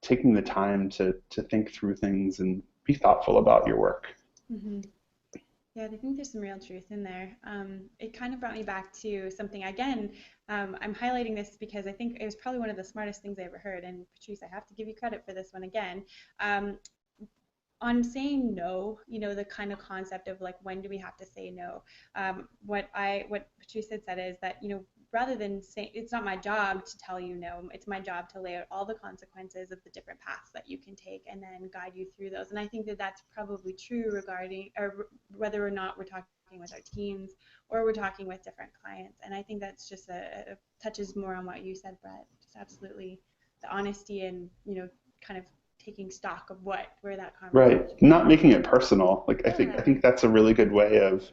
[SPEAKER 2] taking the time to think through things and be thoughtful about your work.
[SPEAKER 1] hmm Yeah, I think there's some real truth in there. It kind of brought me back to something again. I'm highlighting this because I think it was probably one of the smartest things I ever heard. And Patrice, I have to give you credit for this one again. Um, on saying no, the kind of concept of like when do we have to say no? What Patrice had said is that rather than saying it's not my job to tell you no, it's my job to lay out all the consequences of the different paths that you can take and then guide you through those. And I think that that's probably true regarding or whether or not we're talking with our teams or we're talking with different clients. And I think that's just a touches more on what you said, Brett. Just absolutely the honesty and kind of taking stock of where that conversation.
[SPEAKER 2] Right. Not making it personal. Like I
[SPEAKER 1] Yeah.
[SPEAKER 2] think that's a really good way of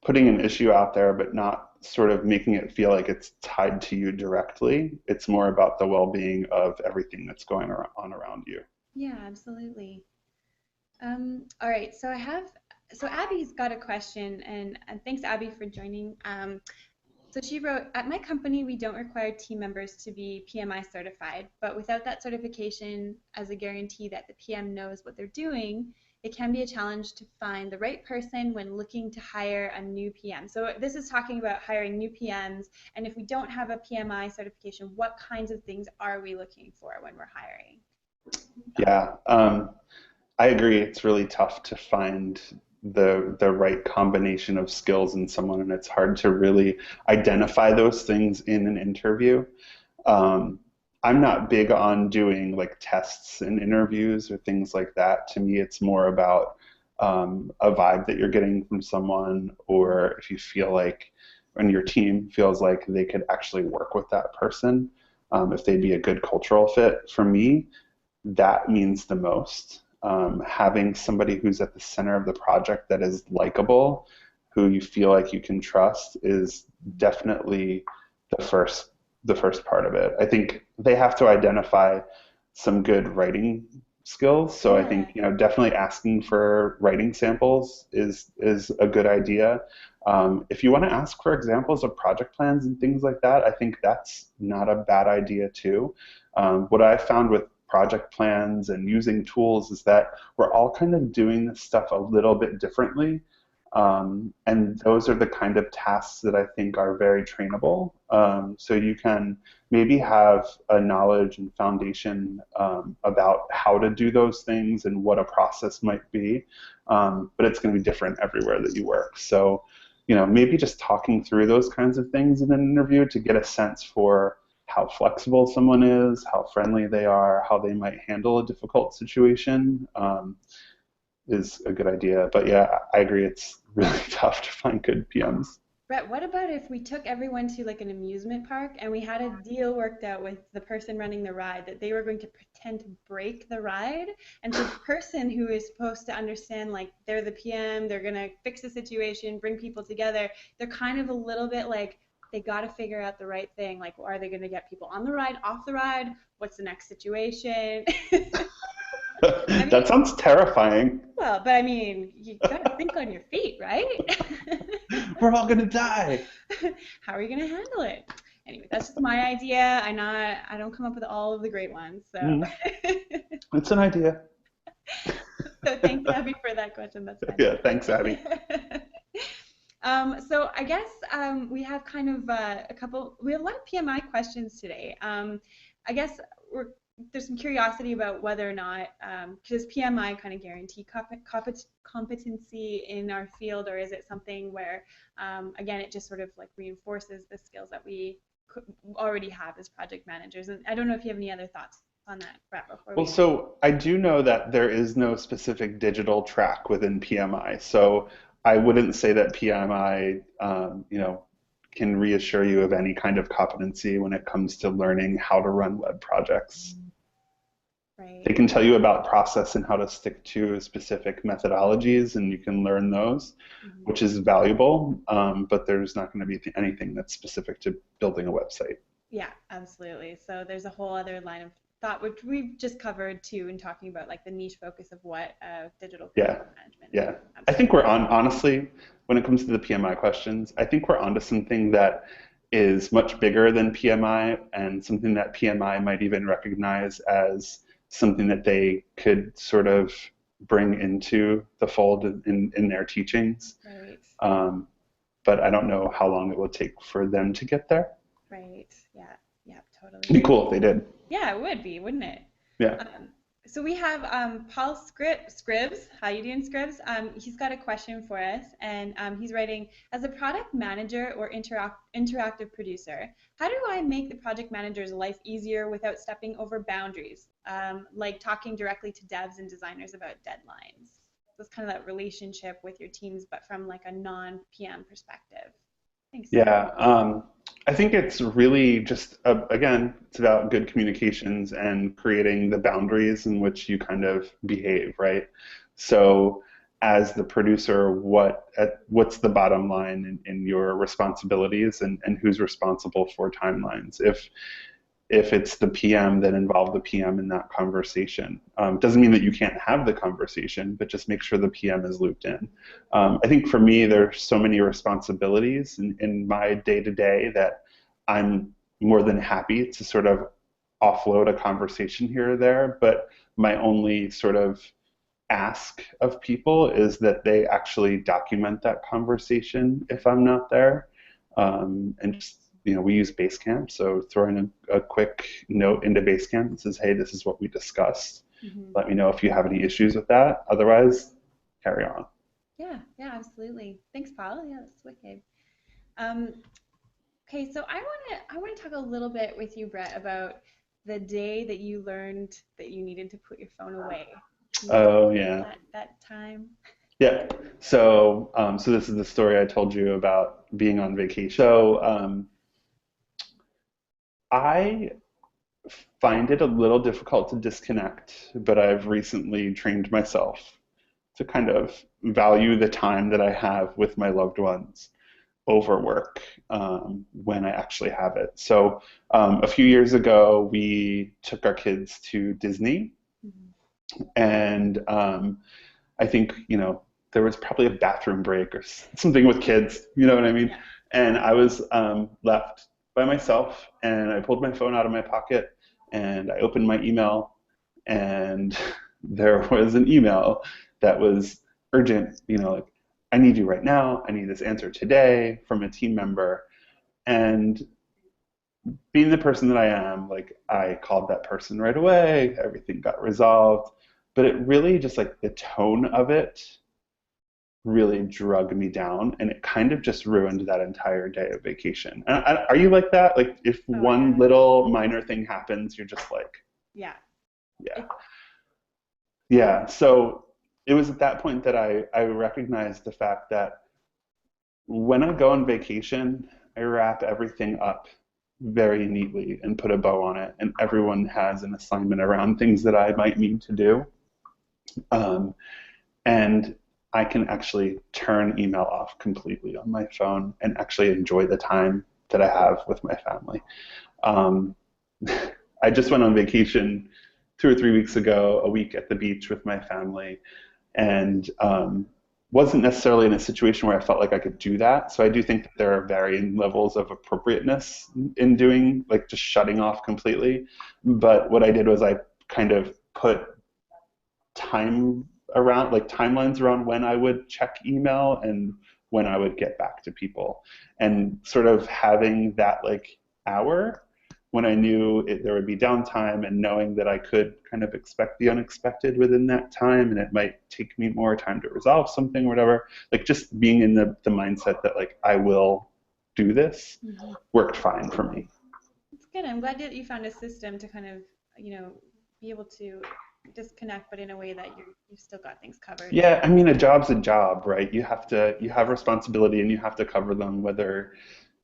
[SPEAKER 2] putting an issue out there, but not sort of making it feel like it's tied to you directly. It's more about the well-being of everything that's going on around you.
[SPEAKER 1] Yeah, absolutely. All right, so Abby's got a question, and thanks Abby for joining. So she wrote, at my company, we don't require team members to be PMI certified, but without that certification as a guarantee that the PM knows what they're doing, it can be a challenge to find the right person when looking to hire a new PM. So this is talking about hiring new PMs, and if we don't have a PMI certification, what kinds of things are we looking for when we're hiring?
[SPEAKER 2] Yeah. I agree. It's really tough to find the right combination of skills in someone, and it's hard to really identify those things in an interview. Um, I'm not big on doing like tests in interviews or things like that. To me, it's more about a vibe that you're getting from someone, or if you feel like, when your team feels like they could actually work with that person, if they'd be a good cultural fit. For me, that means the most. Having somebody who's at the center of the project that is likable, who you feel like you can trust, is definitely the first the first part of it. I think they have to identify some good writing skills. So I
[SPEAKER 1] Yeah.
[SPEAKER 2] think definitely asking for writing samples is a good idea. If you want to ask for examples of project plans and things like that, I think that's not a bad idea too. What I found with project plans and using tools is that we're all kind of doing this stuff a little bit differently. And those are the kind of tasks that I think are very trainable. So you can maybe have a knowledge and foundation about how to do those things and what a process might be, but it's going to be different everywhere that you work. So, maybe just talking through those kinds of things in an interview to get a sense for how flexible someone is, how friendly they are, how they might handle a difficult situation. Is a good idea. But yeah, I agree. It's really tough to find good PMs.
[SPEAKER 1] Brett, what about if we took everyone to like an amusement park and we had a deal worked out with the person running the ride that they were going to pretend to break the ride? And so the person who is supposed to understand, like, they're the PM, they're going to fix the situation, bring people together, they're kind of a little bit like, they got to figure out the right thing. Like, are they going to get people on the ride, off the ride? What's the next situation? I
[SPEAKER 2] That
[SPEAKER 1] mean,
[SPEAKER 2] sounds terrifying.
[SPEAKER 1] well, but I mean, you got to think on your feet, right?
[SPEAKER 2] We're all gonna die.
[SPEAKER 1] How are you going to handle it? Anyway, that's just my idea. I don't come up with all of the great ones. So,
[SPEAKER 2] Mm, it's an idea.
[SPEAKER 1] so thanks, Abby, for that question. That's
[SPEAKER 2] Yeah, thanks, Abby.
[SPEAKER 1] fantastic. So I guess we have kind of we have a lot of PMI questions today. I guess there's some curiosity about whether or not, does PMI kind of guarantee competency in our field, or is it something where, again, it just sort of like reinforces the skills that we already have as project managers? And I don't know if you have any other thoughts on that, Brett, before
[SPEAKER 2] Well,
[SPEAKER 1] we?
[SPEAKER 2] so I do know that there is no specific digital track within PMI. So I wouldn't say that PMI, can reassure you of any kind of competency when it comes to learning how to run web projects.
[SPEAKER 1] Right.
[SPEAKER 2] They can tell you about process and how to stick to specific methodologies, and you can learn those,
[SPEAKER 1] Hmm.
[SPEAKER 2] which is valuable. But there's not going to be anything that's specific to building a website.
[SPEAKER 1] Yeah, absolutely. So there's a whole other line of thought, which we've just covered too, in talking about like the niche focus of what digital
[SPEAKER 2] Yeah,
[SPEAKER 1] project management is.
[SPEAKER 2] yeah. I think
[SPEAKER 1] Absolutely.
[SPEAKER 2] we're on, honestly, when it comes to the PMI questions, I think we're onto something that is much bigger than PMI and something that PMI might even recognize as something that they could sort of bring into the fold in their teachings.
[SPEAKER 1] Right.
[SPEAKER 2] Um, but I don't know how long it will take for them to get there.
[SPEAKER 1] Right. Yeah. Yeah.
[SPEAKER 2] It'd be
[SPEAKER 1] Totally.
[SPEAKER 2] cool if they did.
[SPEAKER 1] Yeah, it would be, wouldn't it?
[SPEAKER 2] Yeah.
[SPEAKER 1] Um, so we have Paul Scribs. How you doing, Scribs? He's got a question for us, and he's writing, as a product manager or interactive producer, how do I make the project manager's life easier without stepping over boundaries, like talking directly to devs and designers about deadlines? So it's kind of that relationship with your teams, but from like a non-PM perspective. Thanks.
[SPEAKER 2] Yeah, I think it's really just, again, it's about good communications and creating the boundaries in which you kind of behave, right? So, as the producer, what's the bottom line in your responsibilities and who's responsible for timelines? If it's the PM, then involve the PM in that conversation. Doesn't mean that you can't have the conversation, but just make sure the PM is looped in. I think for me, there's so many responsibilities in my day to day that I'm more than happy to sort of offload a conversation here or there. But my only sort of ask of people is that they actually document that conversation if I'm not there. And just, we use Basecamp, so throwing a quick note into Basecamp that says, hey, this is what we discussed.
[SPEAKER 1] Hmm.
[SPEAKER 2] Let me know if you have any issues with that. Otherwise, carry on.
[SPEAKER 1] Yeah, yeah, absolutely. Thanks, Paul. Yeah, that's wicked. Um, okay, so I want to talk a little bit with you, Brett, about the day that you learned that you needed to put your phone away. Can you tell
[SPEAKER 2] Oh,
[SPEAKER 1] me
[SPEAKER 2] yeah.
[SPEAKER 1] that time?
[SPEAKER 2] Yeah. So this is the story I told you about being on vacation. So I find it a little difficult to disconnect, but I've recently trained myself to kind of value the time that I have with my loved ones over work when I actually have it. So a few years ago, we took our kids to Disney,
[SPEAKER 1] Hmm.
[SPEAKER 2] and I think, there was probably a bathroom break or something with kids, you know what I mean?
[SPEAKER 1] Yeah.
[SPEAKER 2] And I was left by myself, and I pulled my phone out of my pocket and I opened my email, and there was an email that was urgent, like, I need you right now. I need this answer today from a team member. And being the person that I am, like, I called that person right away. Everything got resolved. But it really just, like, the tone of it really drug me down, and it kind of just ruined that entire day of vacation. Are you like that? Like, if
[SPEAKER 1] Oh
[SPEAKER 2] one
[SPEAKER 1] yeah.
[SPEAKER 2] little minor thing happens, you're just like,
[SPEAKER 1] Yeah.
[SPEAKER 2] yeah.
[SPEAKER 1] It,
[SPEAKER 2] Yeah. So it was at that point that I recognized the fact that when I go on vacation, I wrap everything up very neatly and put a bow on it, and everyone has an assignment around things that I might need to do. Um, and I can actually turn email off completely on my phone and actually enjoy the time that I have with my family. Um, I just went on vacation 2 or 3 weeks ago, a week at the beach with my family, and wasn't necessarily in a situation where I felt like I could do that. So I do think that there are varying levels of appropriateness in doing, like, just shutting off completely. But what I did was I kind of put time around, like, timelines around when I would check email and when I would get back to people, and sort of having that, like, hour when I knew there would be downtime, and knowing that I could kind of expect the unexpected within that time, and it might take me more time to resolve something or whatever. Like, just being in the mindset that, like, I will do this
[SPEAKER 1] mhm.
[SPEAKER 2] worked fine for me.
[SPEAKER 1] It's good. I'm glad that you found a system to kind of, be able to disconnect, but in a way that you've still got things covered.
[SPEAKER 2] Yeah, I mean, a job's a job, right? You have responsibility and you have to cover them whether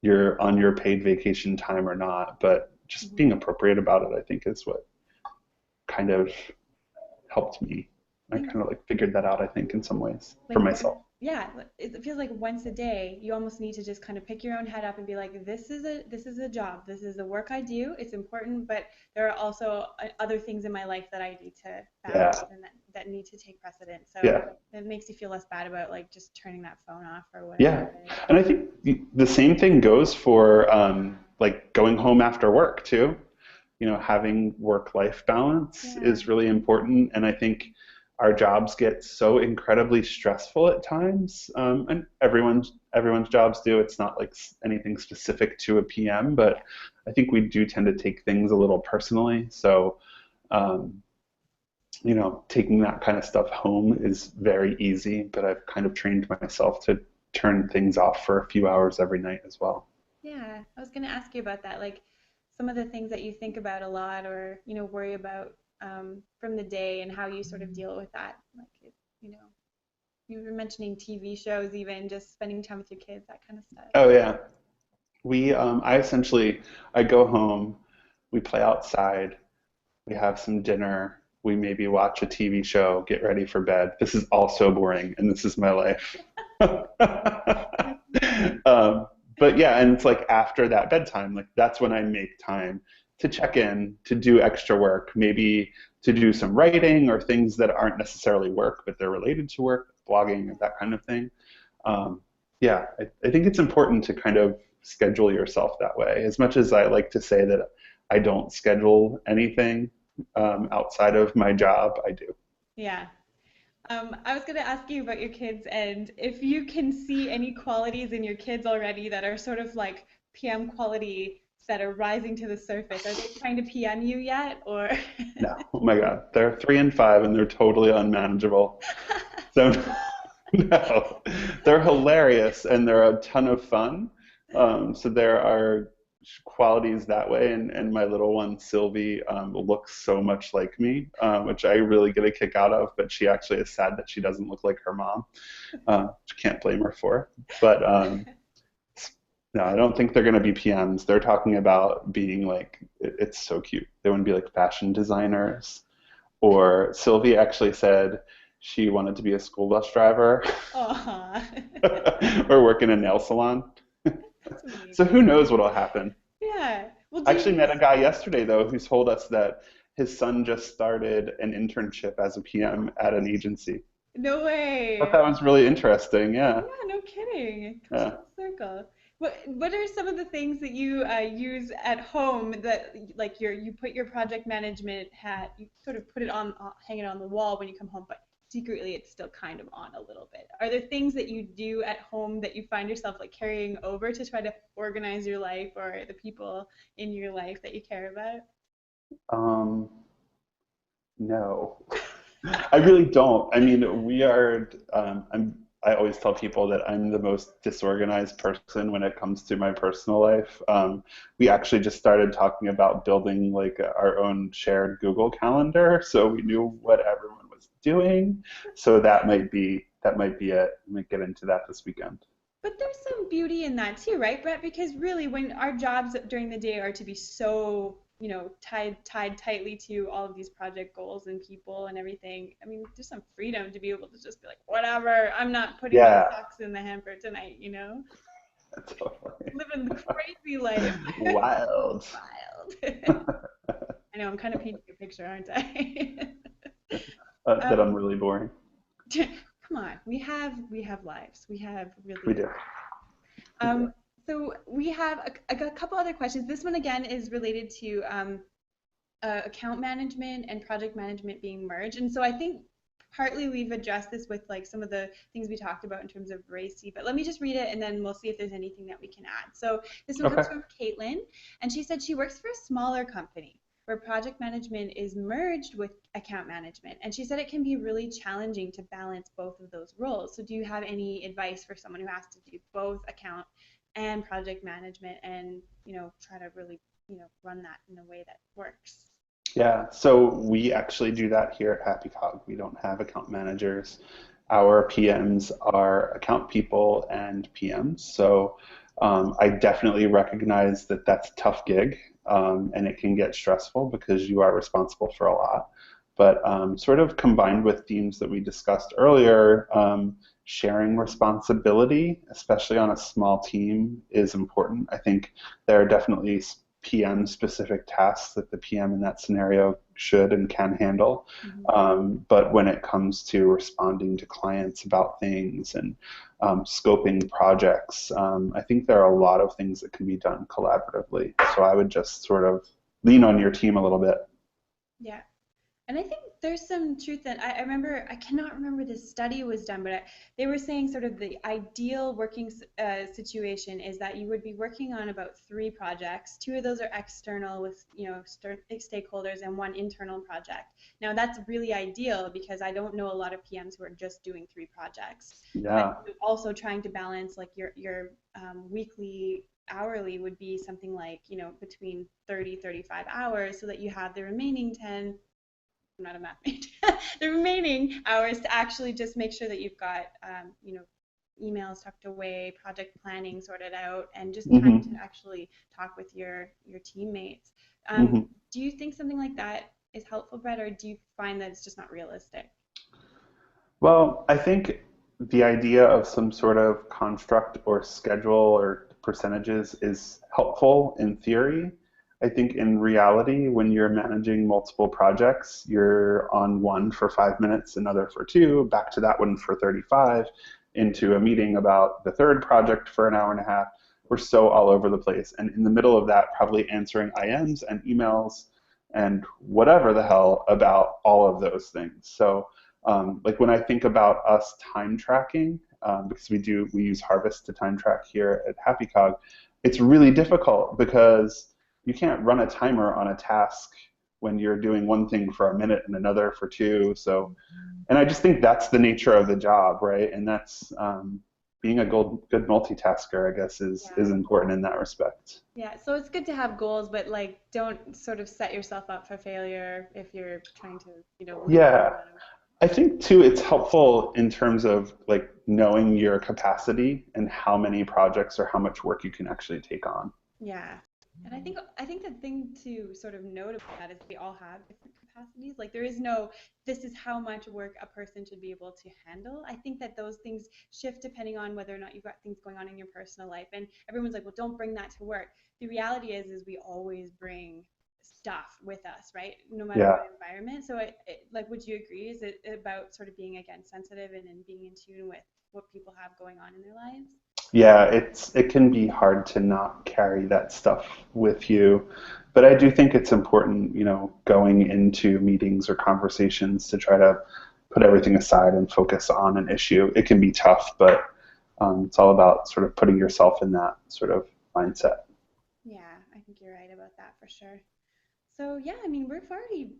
[SPEAKER 2] you're on your paid vacation time or not. But just
[SPEAKER 1] Mhm.
[SPEAKER 2] being appropriate about it, I think, is what kind of helped me.
[SPEAKER 1] I
[SPEAKER 2] I
[SPEAKER 1] think
[SPEAKER 2] kind of like figured that out, I think, in some ways for
[SPEAKER 1] like one,
[SPEAKER 2] myself.
[SPEAKER 1] yeah, it feels like once a day you almost need to just kind of pick your own head up and be like, this is a job, this is the work I do, it's important, but there are also other things in my life that I need to balance
[SPEAKER 2] Yeah,
[SPEAKER 1] and that need to take precedence. So
[SPEAKER 2] yeah,
[SPEAKER 1] it makes you feel less bad about like just turning that phone off or whatever
[SPEAKER 2] yeah.
[SPEAKER 1] it is.
[SPEAKER 2] And I think the same thing goes for like going home after work too. You know, having work-life balance
[SPEAKER 1] Yeah,
[SPEAKER 2] is really important. And I think our jobs get so incredibly stressful at times, and everyone's jobs do. It's not like anything specific to a PM,
[SPEAKER 1] yeah,
[SPEAKER 2] but I think we do tend to take things a little personally. So, um, you know, taking that kind of stuff home is very easy, but I've kind of trained myself to turn things off for a few hours every night as well.
[SPEAKER 1] yeah. I was gonna ask you about that, like some of the things that you think about a lot or worry about from the day and how you sort of deal with that, like you know. You were mentioning TV shows, even just spending time with your kids, that kind of stuff.
[SPEAKER 2] Oh yeah, I go home, we play outside, we have some dinner, we maybe watch a TV show, get ready for bed. This is all so boring, and this is my life.
[SPEAKER 1] That's
[SPEAKER 2] um, but yeah, and it's like after that bedtime, like that's when I make time to check in, to do extra work, maybe to do some writing or things that aren't necessarily work, but they're related to work, blogging, that kind of thing. Um, yeah, I think it's important to kind of schedule yourself that way. As much as I like to say that I don't schedule anything outside of my job, I do.
[SPEAKER 1] yeah. I was going to ask you about your kids and if you can see any qualities in your kids already that are sort of like PM quality that are rising to the surface. Are they trying to PM you yet, or?
[SPEAKER 2] No, oh my God, they're 3 and 5 and they're totally unmanageable. So no, they're hilarious and they're a ton of fun. So there are qualities that way, and my little one Sylvie looks so much like me, which I really get a kick out of. But she actually is sad that she doesn't look like her mom, which I can't blame her for. But no, I don't think they're going to be PMs. They're talking about being like, it's so cute. They want to be like fashion designers. Or Sylvie actually said she wanted to be a school bus driver
[SPEAKER 1] Aw.
[SPEAKER 2] or work in a nail salon.
[SPEAKER 1] That's
[SPEAKER 2] So who
[SPEAKER 1] amazing.
[SPEAKER 2] knows what'll happen?
[SPEAKER 1] Yeah. Well,
[SPEAKER 2] I
[SPEAKER 1] do
[SPEAKER 2] actually
[SPEAKER 1] you
[SPEAKER 2] met a
[SPEAKER 1] use?
[SPEAKER 2] guy yesterday though who told us that his son just started an internship as a PM at an agency.
[SPEAKER 1] No
[SPEAKER 2] I thought
[SPEAKER 1] way.
[SPEAKER 2] that was really interesting. Yeah.
[SPEAKER 1] Yeah, no kidding. It comes
[SPEAKER 2] Yeah.
[SPEAKER 1] full circle. What are some of the things that you use at home that like you put your project management hat, you sort of put it on, hang it on the wall when you come home, but secretly it's still kind of on a little bit. Are there things that you do at home that you find yourself like carrying over to try to organize your life or the people in your life that you care about?
[SPEAKER 2] Um, no. I really don't. I mean, we are, I always tell people that I'm the most disorganized person when it comes to my personal life. We actually just started talking about building like our own shared Google Calendar, so we knew what everyone was doing. So that might be it. I might get into that this weekend.
[SPEAKER 1] But there's some beauty in that too, right, Brett? Because really, when our jobs during the day are to be so, tied tightly to all of these project goals and people and everything, I mean, there's some freedom to be able to just be like, whatever, I'm not putting my
[SPEAKER 2] Yeah,
[SPEAKER 1] socks in the hamper tonight,
[SPEAKER 2] totally.
[SPEAKER 1] living the crazy life.
[SPEAKER 2] Wild.
[SPEAKER 1] Wild. I know I'm kind of painting a picture, aren't I?
[SPEAKER 2] That I'm
[SPEAKER 1] um,
[SPEAKER 2] really boring.
[SPEAKER 1] come on, we have lives. We have
[SPEAKER 2] We
[SPEAKER 1] really.
[SPEAKER 2] do. We do.
[SPEAKER 1] Um, so we have a couple other questions. This one again is related to account management and project management being merged. And so I think partly we've addressed this with like some of the things we talked about in terms of racy, but let me just read it and then we'll see if there's anything that we can add. So this one
[SPEAKER 2] Okay.
[SPEAKER 1] comes from Caitlin, and she said she works for a smaller company where project management is merged with account management. And she said it can be really challenging to balance both of those roles. So do you have any advice for someone who has to do both account and project management and, try to really, run that in a way that works?
[SPEAKER 2] Yeah, so we actually do that here at Happy Cog. We don't have account managers. Our PMs are account people and PMs. So I definitely recognize that that's a tough gig, and it can get stressful because you are responsible for a lot. But sort of combined with themes that we discussed earlier, sharing responsibility, especially on a small team, is important. I think there are definitely PM specific tasks that the PM in that scenario should and can handle.
[SPEAKER 1] Mhm.
[SPEAKER 2] But when it comes to responding to clients about things and scoping projects, I think there are a lot of things that can be done collaboratively. So I would just sort of lean on your team a little bit.
[SPEAKER 1] Yeah. And I think there's some truth that I remember, I cannot remember this study was done, but they were saying sort of the ideal working situation is that you would be working on about three projects. Two of those are external with, stakeholders and one internal project. Now that's really ideal because I don't know a lot of PMs who are just doing three projects, but
[SPEAKER 2] Yeah.
[SPEAKER 1] also trying to balance like your weekly hourly would be something like, between 30, 35 hours so that you have the remaining 10. I'm not a math major. The remaining hours to actually just make sure that you've got, emails tucked away, project planning sorted out, and just time to
[SPEAKER 2] Hmm.
[SPEAKER 1] actually talk with your teammates.
[SPEAKER 2] Hmm.
[SPEAKER 1] Do you think something like that is helpful, Brett, or do you find that it's just not realistic?
[SPEAKER 2] Well, I think the idea of some sort of construct or schedule or percentages is helpful in theory. I think in reality, when you're managing multiple projects, you're on one for 5 minutes, another for two, back to that one for 35, into a meeting about the third project for an hour and a half. We're so all over the place. And in the middle of that, probably answering IMs and emails and whatever the hell about all of those things. So like when I think about us time tracking, because we use Harvest to time track here at Happy Cog, it's really difficult because you can't run a timer on a task when you're doing one thing for a minute and another for two. So, and I just think that's the nature of the job, right? And that's being a good multitasker, I guess, is
[SPEAKER 1] Yeah.
[SPEAKER 2] important in that respect.
[SPEAKER 1] Yeah, so it's good to have goals, but like don't sort of set yourself up for failure if you're trying to, limit the
[SPEAKER 2] Yeah,
[SPEAKER 1] amount of.
[SPEAKER 2] I think too, it's helpful in terms of like knowing your capacity and how many projects or how much work you can actually take on.
[SPEAKER 1] Yeah. And I think the thing to sort of note about that is we all have different capacities. Like there is no this is how much work a person should be able to handle. I think that those things shift depending on whether or not you've got things going on in your personal life. And everyone's like, "Well, don't bring that to work." The reality is we always bring stuff with us, right? No matter
[SPEAKER 2] Yeah.
[SPEAKER 1] what environment. So like would you agree? Is it about sort of being again sensitive and being in tune with what people have going on in their lives?
[SPEAKER 2] Yeah, it can be hard to not carry that stuff with you. But I do think it's important, going into meetings or conversations to try to put everything aside and focus on an issue. It can be tough, but it's all about sort of putting yourself in that sort of mindset.
[SPEAKER 1] Yeah, I think you're right about that for sure. So yeah, I mean, we've already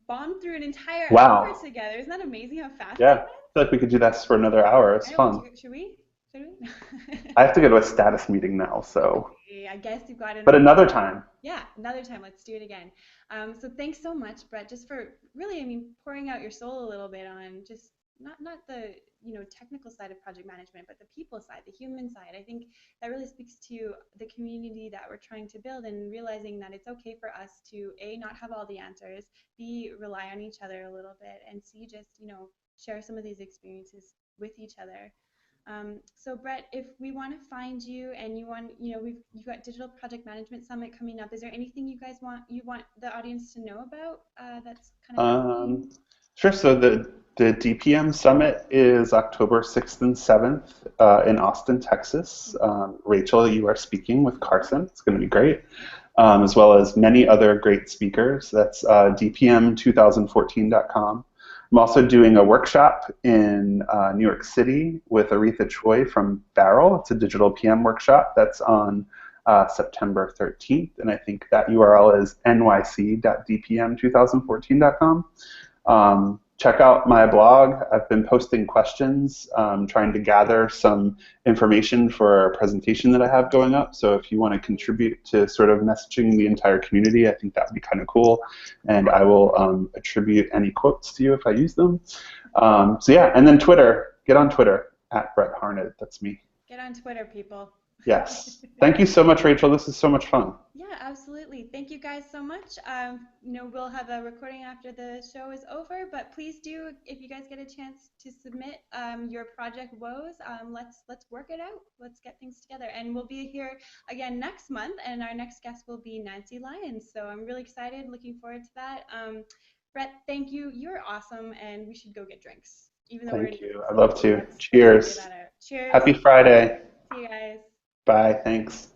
[SPEAKER 1] bombed through an entire hour
[SPEAKER 2] Wow.
[SPEAKER 1] together. Isn't that amazing how fast that
[SPEAKER 2] Yeah. I
[SPEAKER 1] went?
[SPEAKER 2] feel like we could do this for another hour. It's
[SPEAKER 1] I know.
[SPEAKER 2] fun.
[SPEAKER 1] Should we? Should we?
[SPEAKER 2] I have to go to a status meeting now, so,
[SPEAKER 1] Okay, I guess you've got
[SPEAKER 2] but
[SPEAKER 1] another.
[SPEAKER 2] another time.
[SPEAKER 1] Yeah, another time. Let's do it again. So thanks so much, Brett, just for really, I mean, pouring out your soul a little bit on just not the technical side of project management, but the people side, the human side. I think that really speaks to the community that we're trying to build and realizing that it's okay for us to a not have all the answers, b rely on each other a little bit, and c just share some of these experiences with each other. So Brett, if we want to find you and you've got Digital Project Management Summit coming up, is there anything you want the audience to know about that's kind of happening?
[SPEAKER 2] Um, sure. So the DPM Summit is October 6th and 7th in Austin, Texas. Rachel, you are speaking with Carson. It's going to be great, as well as many other great speakers. That's dpm2014.com. I'm also doing a workshop in New York City with Aretha Choi from Barrel. It's a digital PM workshop that's on September 13th, and I think that URL is nyc.dpm2014.com. check out my blog. I've been posting questions, trying to gather some information for a presentation that I have going up. So if you want to contribute to sort of messaging the entire community, I think that would be kind of cool. And I will attribute any quotes to you if I use them. So yeah, and then Twitter. Get on Twitter at Brett Harned. That's me.
[SPEAKER 1] Get on Twitter, people.
[SPEAKER 2] Yes. Thank you so much, Rachel. This is so much fun.
[SPEAKER 1] Yeah, absolutely. Thank you guys so much. We'll have a recording after the show is over, but please do, if you guys get a chance to submit your project woes, let's work it out. Let's get things together, and we'll be here again next month, and our next guest will be Nancy Lyons. So I'm really excited, looking forward to that. Brett, thank you. You're awesome, and we should go get drinks, even though we're in.
[SPEAKER 2] Thank you. I'd love to.
[SPEAKER 1] Let's figure
[SPEAKER 2] Cheers.
[SPEAKER 1] that out. Cheers.
[SPEAKER 2] Happy Friday.
[SPEAKER 1] See you guys.
[SPEAKER 2] Bye. Thanks.